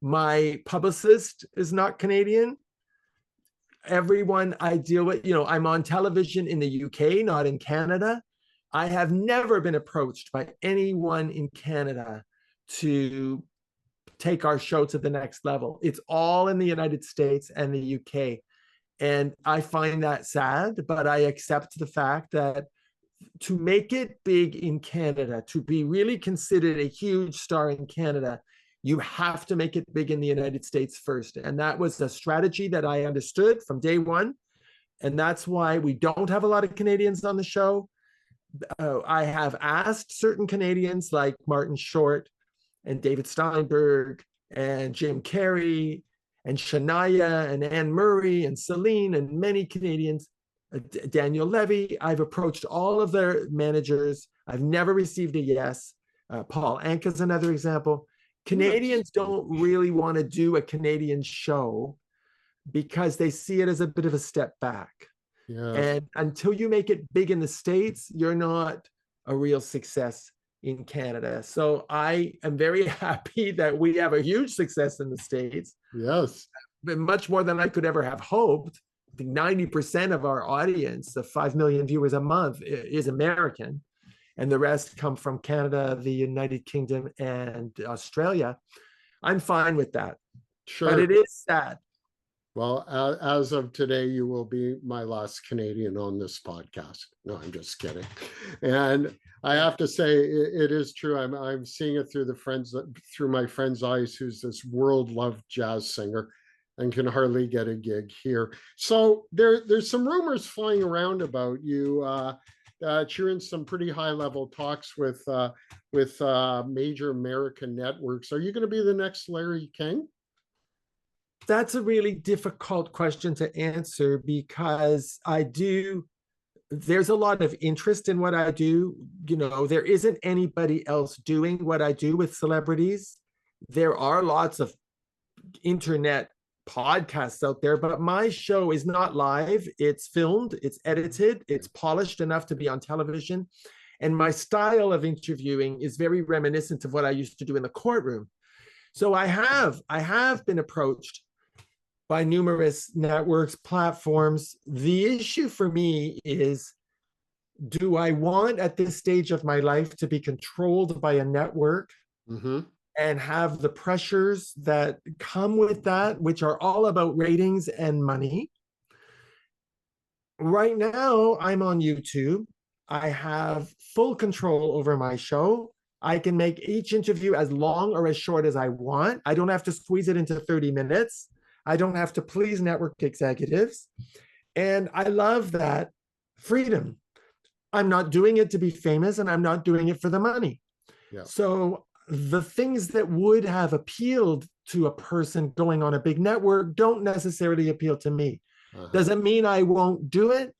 My publicist is not Canadian. Everyone I deal with, I'm on television in the UK, not in Canada. I have never been approached by anyone in Canada to take our show to the next level. It's all in the United States and the UK. And I find that sad, but I accept the fact that to make it big in Canada, to be really considered a huge star in Canada, you have to make it big in the United States first. And that was a strategy that I understood from day one. And that's why we don't have a lot of Canadians on the show. I have asked certain Canadians like Martin Short and David Steinberg and Jim Carrey and Shania and Anne Murray and Celine and many Canadians, Daniel Levy. I've approached all of their managers. I've never received a yes. Paul Anka is another example. Canadians don't really want to do a Canadian show because they see it as a bit of a step back. Yeah. And until you make it big in the States, you're not a real success in Canada. So I am very happy that we have a huge success in the States. Yes. But much more than I could ever have hoped. I think 90% of our audience, the 5 million viewers a month, is American. And the rest come from Canada, the United Kingdom, and Australia. I'm fine with that. Sure. But it is sad. Well, as of today, you will be my last Canadian on this podcast. No, I'm just kidding. And I have to say, it is true. I'm seeing it through my friend's eyes, who's this world-loved jazz singer and can hardly get a gig here. So there's some rumors flying around about you. You're in some pretty high-level talks with major American networks. Are you going to be the next Larry King? That's a really difficult question to answer because there's a lot of interest in what I do. There isn't anybody else doing what I do with celebrities. There are lots of internet podcasts out there, but my show is not live. It's filmed, it's edited, it's polished enough to be on television. And my style of interviewing is very reminiscent of what I used to do in the courtroom. So I have been approached by numerous networks, platforms. The issue for me is, do I want at this stage of my life to be controlled by a network and have the pressures that come with that, which are all about ratings and money? Right now, I'm on YouTube. I have full control over my show. I can make each interview as long or as short as I want. I don't have to squeeze it into 30 minutes. I don't have to please network executives. And I love that freedom. I'm not doing it to be famous, and I'm not doing it for the money. Yeah. So the things that would have appealed to a person going on a big network don't necessarily appeal to me. Does it mean I won't do it?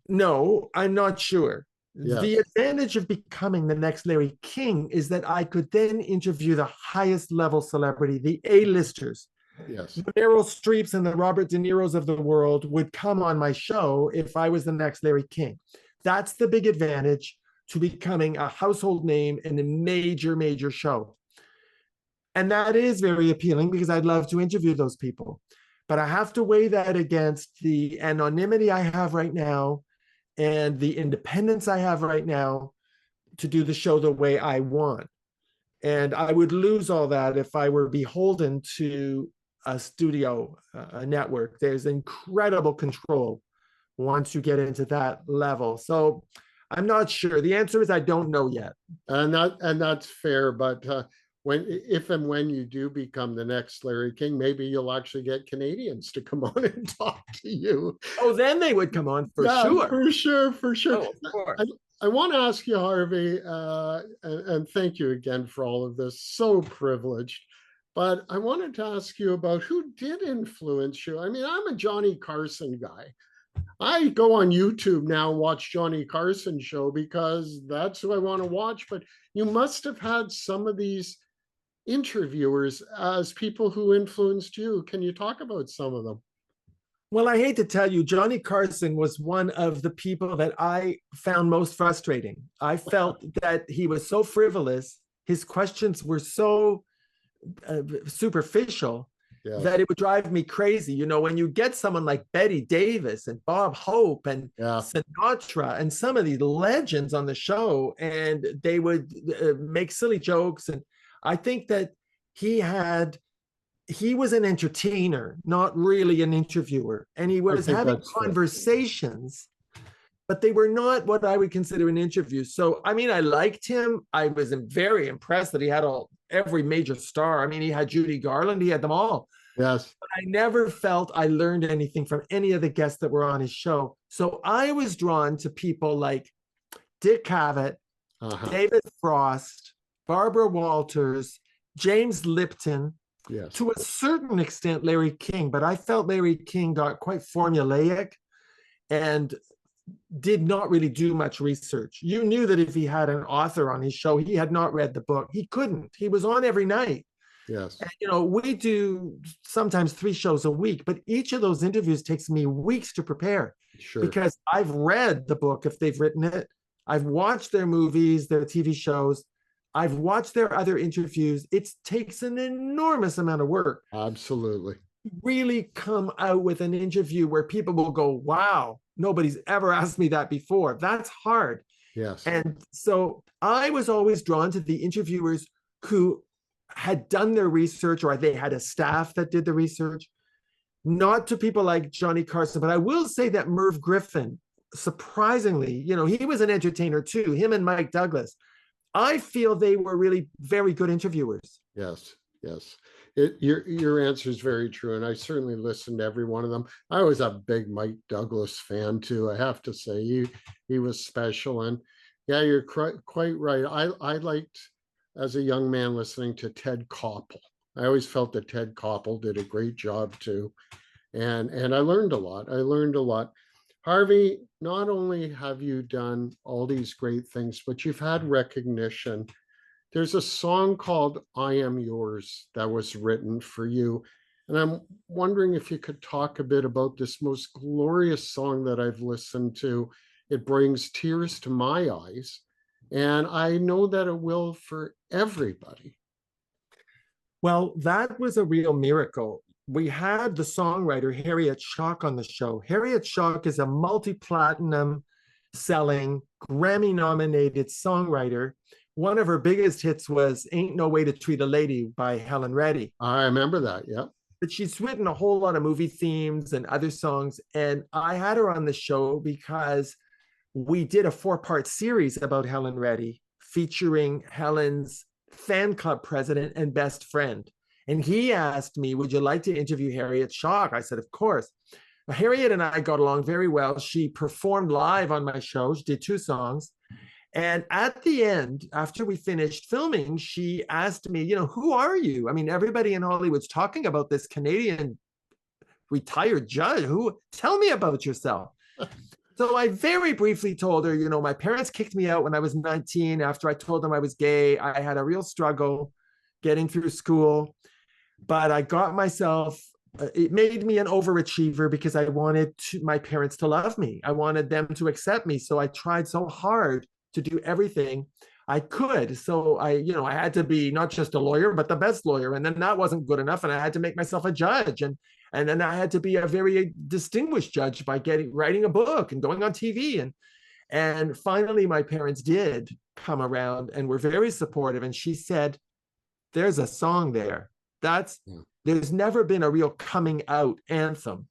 No, I'm not sure. Yes. The advantage of becoming the next Larry King is that I could then interview the highest level celebrity, the A-listers. Yes. The Meryl Streeps and the Robert De Niros of the world would come on my show if I was the next Larry King. That's the big advantage to becoming a household name in a major, major show. And that is very appealing because I'd love to interview those people. But I have to weigh that against the anonymity I have right now and the independence I have right now to do the show the way I want. And I would lose all that if I were beholden to a studio, a network. There's incredible control once you get into that level. So I'm not sure. The answer is I don't know yet. And that's fair. But if and when you do become the next Larry King, maybe you'll actually get Canadians to come on and talk to you. Oh, then they would come on for sure. For sure, for sure. Oh, of course. I want to ask you, Harvey, and thank you again for all of this. So privileged. But I wanted to ask you about who did influence you. I mean, I'm a Johnny Carson guy. I go on YouTube now and watch Johnny Carson show because that's who I want to watch. But you must have had some of these interviewers as people who influenced you. Can you talk about some of them? Well, I hate to tell you, Johnny Carson was one of the people that I found most frustrating. I felt that he was so frivolous. His questions were so superficial that it would drive me crazy. You know, when you get someone like Betty Davis and Bob Hope and Sinatra and some of these legends on the show, and they would make silly jokes. And I think that he was an entertainer, not really an interviewer. And he was having conversations, but they were not what I would consider an interview. So, I mean, I liked him. I was very impressed that he had every major star. I mean, he had Judy Garland, he had them all. Yes. But I never felt I learned anything from any of the guests that were on his show. So I was drawn to people like Dick Cavett, David Frost, Barbara Walters, James Lipton, to a certain extent, Larry King. But I felt Larry King got quite formulaic and did not really do much research. You knew that if he had an author on his show, he had not read the book. He couldn't. He was on every night. Yes. And, you know, we do sometimes 3 shows a week, but each of those interviews takes me weeks to prepare. Sure. Because I've read the book if they've written it. I've watched their movies, their TV shows. I've watched their other interviews. It takes an enormous amount of work. Absolutely. Really come out with an interview where people will go, wow, nobody's ever asked me that before. That's hard. Yes. And so I was always drawn to the interviewers who had done their research, or they had a staff that did the research, not to people like Johnny Carson. But I will say that Merv Griffin, surprisingly, you know, he was an entertainer too, him and Mike Douglas. I feel they were really very good interviewers. Yes, yes. Your answer is very true. And I certainly listened to every one of them. I was a big Mike Douglas fan too, I have to say. He was special. And yeah, you're quite right. I liked, as a young man, listening to Ted Koppel. I always felt that Ted Koppel did a great job too. And I learned a lot. Harvey, not only have you done all these great things, but you've had recognition. There's a song called I Am Yours that was written for you. And I'm wondering if you could talk a bit about this most glorious song that I've listened to. It brings tears to my eyes. And I know that it will for everybody. Well, that was a real miracle. We had the songwriter Harriet Schock on the show. Harriet Schock is a multi-platinum selling, Grammy-nominated songwriter. One of her biggest hits was Ain't No Way to Treat a Lady by Helen Reddy. I remember that, yeah. But she's written a whole lot of movie themes and other songs. And I had her on the show because we did a 4-part series about Helen Reddy, featuring Helen's fan club president and best friend. And he asked me, would you like to interview Harriet Schock? I said, of course. Harriet and I got along very well. She performed live on my show. She did 2 songs. And at the end, after we finished filming, she asked me, you know, who are you? I mean, everybody in Hollywood's talking about this Canadian retired judge. Tell me about yourself. So I very briefly told her, you know, my parents kicked me out when I was 19 after I told them I was gay. I had a real struggle getting through school, but I got myself, it made me an overachiever because I wanted my parents to love me. I wanted them to accept me. So I tried so hard to do everything I could. So I had to be not just a lawyer, but the best lawyer. And then that wasn't good enough. And I had to make myself a judge. And And then I had to be a very distinguished judge by writing a book and going on TV. And finally, my parents did come around and were very supportive. And she said, there's a song there. There's never been a real coming out anthem.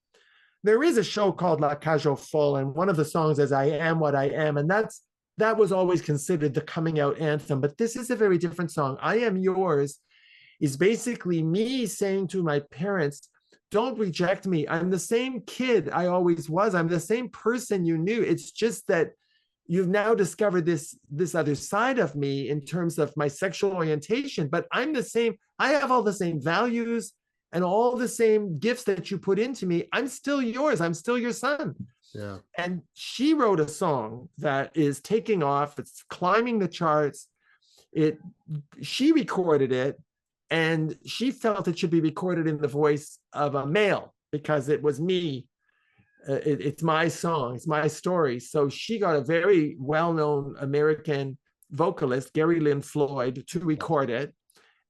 There is a show called La Cage aux Folles, and one of the songs is I Am What I Am. And that was always considered the coming out anthem. But this is a very different song. I Am Yours is basically me saying to my parents, don't reject me. I'm the same kid I always was. I'm the same person you knew. It's just that you've now discovered this other side of me in terms of my sexual orientation, but I'm the same. I have all the same values and all the same gifts that you put into me. I'm still yours. I'm still your son. Yeah. And she wrote a song that is taking off. It's climbing the charts. She recorded it, and she felt it should be recorded in the voice of a male because it was me. It's my song, it's my story. So she got a very well-known American vocalist, Gary Lynn Floyd, to record it.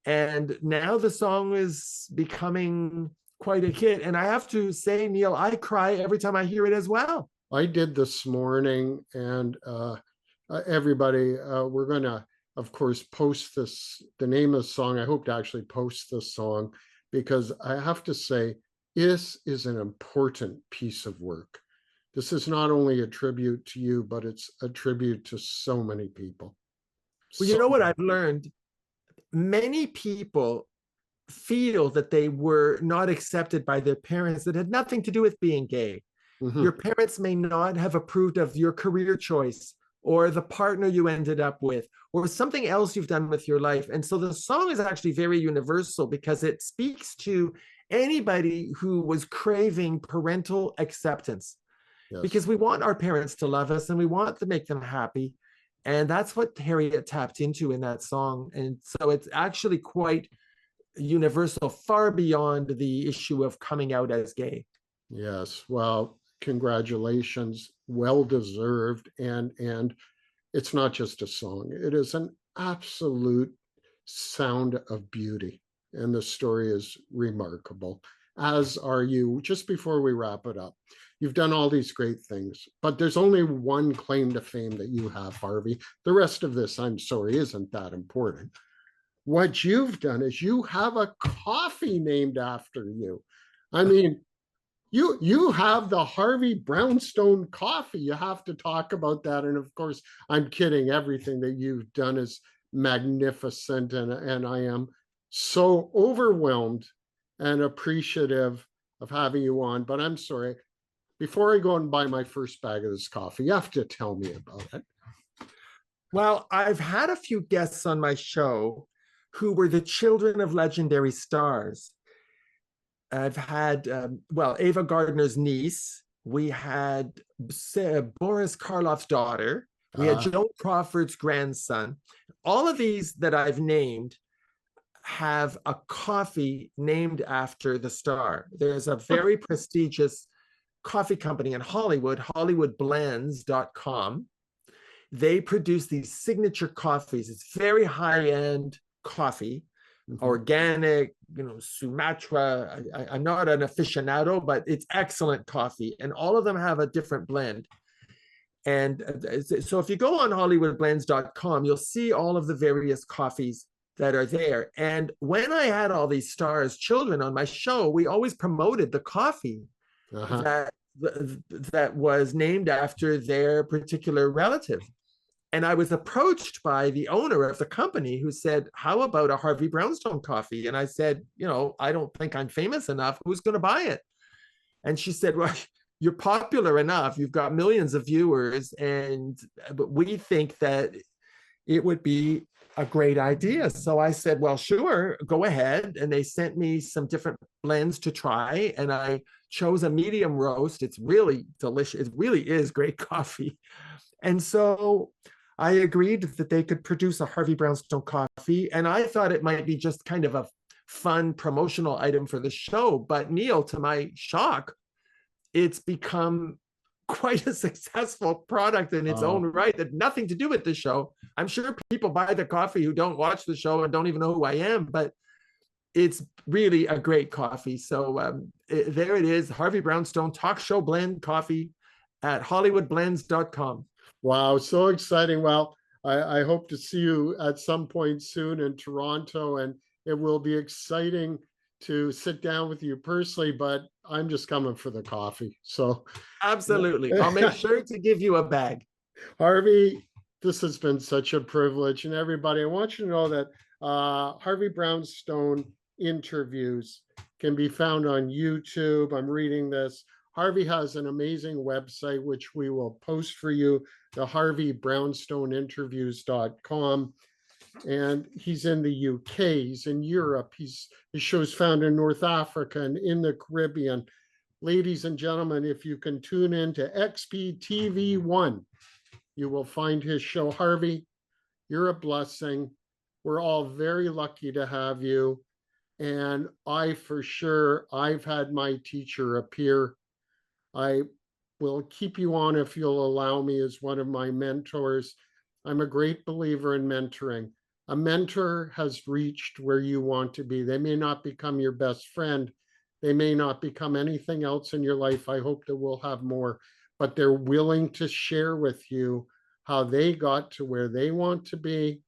And now the song is becoming quite a hit. And I have to say, Neil, I cry every time I hear it as well. I did this morning, and everybody, we're going to, of course, post the name of the song. I hope to actually post this song, because I have to say, this is an important piece of work. This is not only a tribute to you, but it's a tribute to so many people. Well, you know what I've learned? Many people feel that they were not accepted by their parents. That had nothing to do with being gay. Mm-hmm. Your parents may not have approved of your career choice or the partner you ended up with or something else you've done with your life. And so the song is actually very universal because it speaks to anybody who was craving parental acceptance. Yes. Because we want our parents to love us and we want to make them happy. And that's what Harriet tapped into in that song. And so it's actually quite universal, far beyond the issue of coming out as gay. Yes. Well, congratulations. Well deserved. And it's not just a song. It is an absolute sound of beauty. And the story is remarkable, as are you. Just before we wrap it up, you've done all these great things, but there's only one claim to fame that you have, Harvey. The rest of this, I'm sorry, isn't that important. What you've done is you have a coffee named after you. I mean, you have the Harvey Brownstone coffee. You have to talk about that. And of course, I'm kidding. Everything that you've done is magnificent, and I am so overwhelmed and appreciative of having you on. But I'm sorry, before I go and buy my first bag of this coffee, you have to tell me about it. Well, I've had a few guests on my show who were the children of legendary stars. I've had, Ava Gardner's niece. We had Boris Karloff's daughter. We had Joan Crawford's grandson. All of these that I've named have a coffee named after the star. There's a very prestigious coffee company in Hollywood, hollywoodblends.com. They produce these signature coffees. It's very high-end coffee, organic, Sumatra. I'm not an aficionado, but it's excellent coffee. And all of them have a different blend. And so if you go on hollywoodblends.com, you'll see all of the various coffees that are there. And when I had all these stars' children on my show, we always promoted the coffee that was named after their particular relative. And I was approached by the owner of the company who said, how about a Harvey Brownstone coffee? And I said, I don't think I'm famous enough. Who's going to buy it? And she said, well, you're popular enough. You've got millions of viewers. But we think that it would be a great idea. So I said, well, sure, go ahead. And they sent me some different blends to try. And I chose a medium roast. It's really delicious. It really is great coffee. And so I agreed that they could produce a Harvey Brownstone coffee. And I thought it might be just kind of a fun promotional item for the show. But Neil, to my shock, it's become quite a successful product in its own right that nothing to do with the show. I'm sure people buy the coffee who don't watch the show and don't even know who I am, but it's really a great coffee. So there it is, Harvey Brownstone Talk Show Blend Coffee at hollywoodblends.com. Wow, so exciting. Well, I hope to see you at some point soon in Toronto, and it will be exciting to sit down with you personally, but I'm just coming for the coffee. So absolutely, I'll make sure to give you a bag. Harvey, this has been such a privilege. And everybody, I want you to know that Harvey Brownstone interviews can be found on YouTube. I'm reading this. Harvey has an amazing website, which we will post for you, the harveybrownstoneinterviews.com. And he's in the UK, he's in Europe, his show's found in North Africa and in the Caribbean. Ladies and gentlemen, if you can tune in to XPTV1, you will find his show. Harvey, you're a blessing. We're all very lucky to have you. And I've had my teacher appear. I will keep you on if you'll allow me as one of my mentors. I'm a great believer in mentoring. A mentor has reached where you want to be. They may not become your best friend. They may not become anything else in your life. I hope that we'll have more, but they're willing to share with you how they got to where they want to be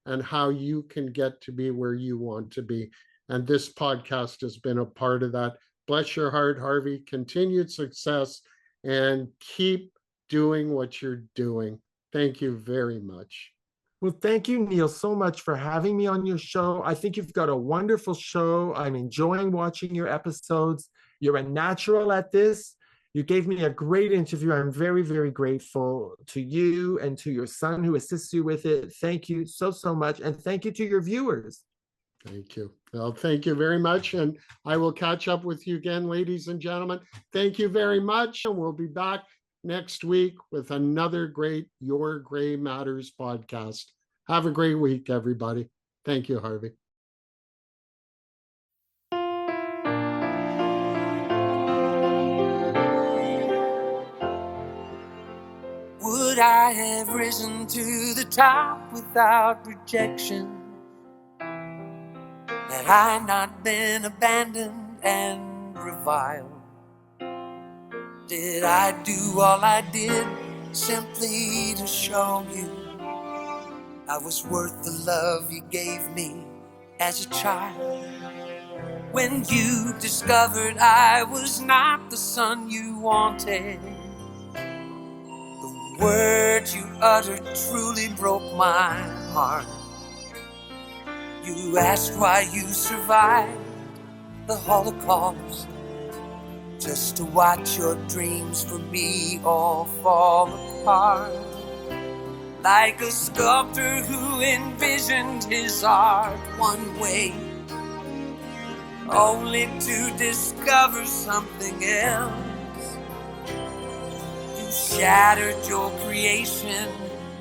and how you can get to be where you want to be. And this podcast has been a part of that. Bless your heart, Harvey. Continued success and keep doing what you're doing. Thank you very much. Well, thank you, Neil, so much for having me on your show. I think you've got a wonderful show. I'm enjoying watching your episodes. You're a natural at this. You gave me a great interview. I'm very, very grateful to you and to your son who assists you with it. Thank you so, so much. And thank you to your viewers. Thank you. Well, thank you very much. And I will catch up with you again, ladies and gentlemen. Thank you very much. And we'll be back next week with another great Your Gray Matters podcast. Have a great week, everybody. Thank you, Harvey. Would I have risen to the top without rejection? Had I not been abandoned and reviled? Did I do all I did simply to show you I was worth the love you gave me as a child? When you discovered I was not the son you wanted, the words you uttered truly broke my heart. You asked why you survived the Holocaust, just to watch your dreams for me all fall apart. Like a sculptor who envisioned his art one way, only to discover something else. You shattered your creation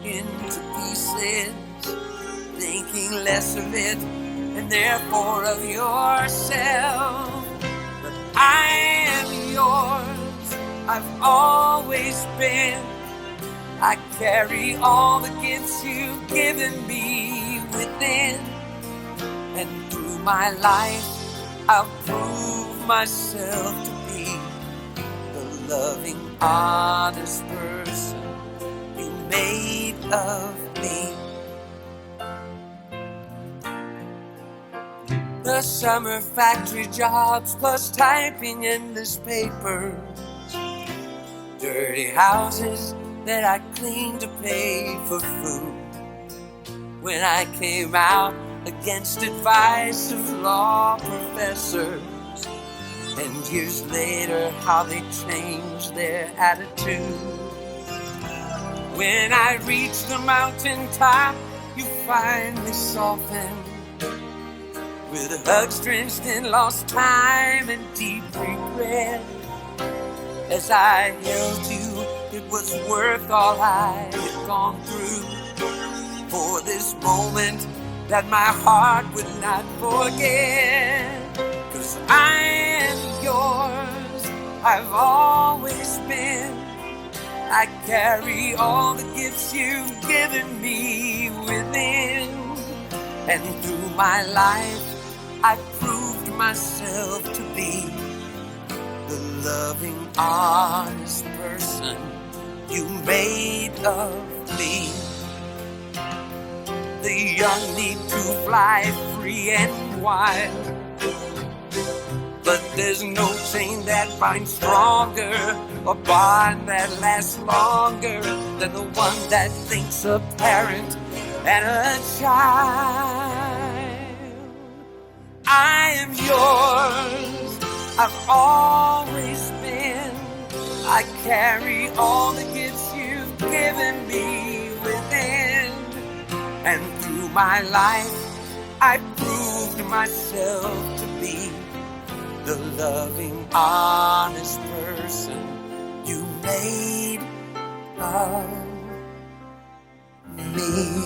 into pieces, thinking less of it and therefore of yourself. But I am yours, I've always been. I carry all the gifts you've given me within. And through my life, I'll prove myself to be the loving, honest person you made of me. The summer factory jobs plus typing endless papers, dirty houses that I cleaned to pay for food. When I came out against advice of law professors, and years later how they changed their attitude. When I reached the mountaintop, you finally softened, with hugs drenched in lost time and deep regret. As I held you, it was worth all I had gone through, for this moment that my heart would not forget. 'Cause I am yours, I've always been. I carry all the gifts you've given me within. And through my life, I prove myself to be the loving, honest person you made of me. The young need to fly free and wild, but there's no chain that binds stronger, a bond that lasts longer than the one that thinks a parent and a child. I am yours, I've always been. I carry all the gifts you've given me within. And through my life, I proved myself to be the loving, honest person you made of me.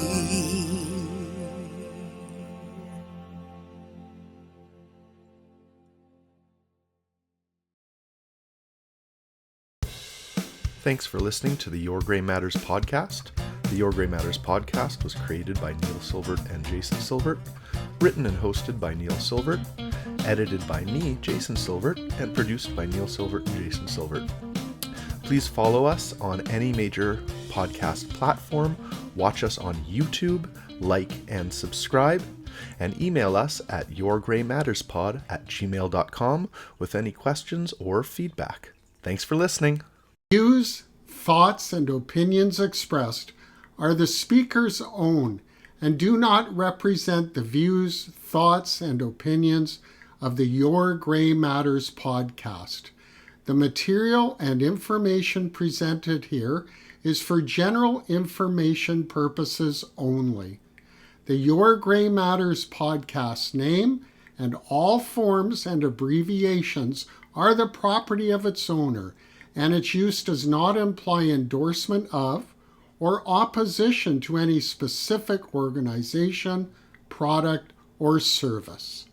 Thanks for listening to the Your Grey Matters podcast. The Your Grey Matters podcast was created by Neil Silvert and Jason Silvert, written and hosted by Neil Silvert, edited by me, Jason Silvert, and produced by Neil Silvert and Jason Silvert. Please follow us on any major podcast platform, watch us on YouTube, like and subscribe, and email us at yourgreymatterspod@gmail.com with any questions or feedback. Thanks for listening. Views, thoughts, and opinions expressed are the speaker's own and do not represent the views, thoughts, and opinions of the Your Grey Matters podcast. The material and information presented here is for general information purposes only. The Your Grey Matters podcast name and all forms and abbreviations are the property of its owner, and its use does not imply endorsement of or opposition to any specific organization, product, or service.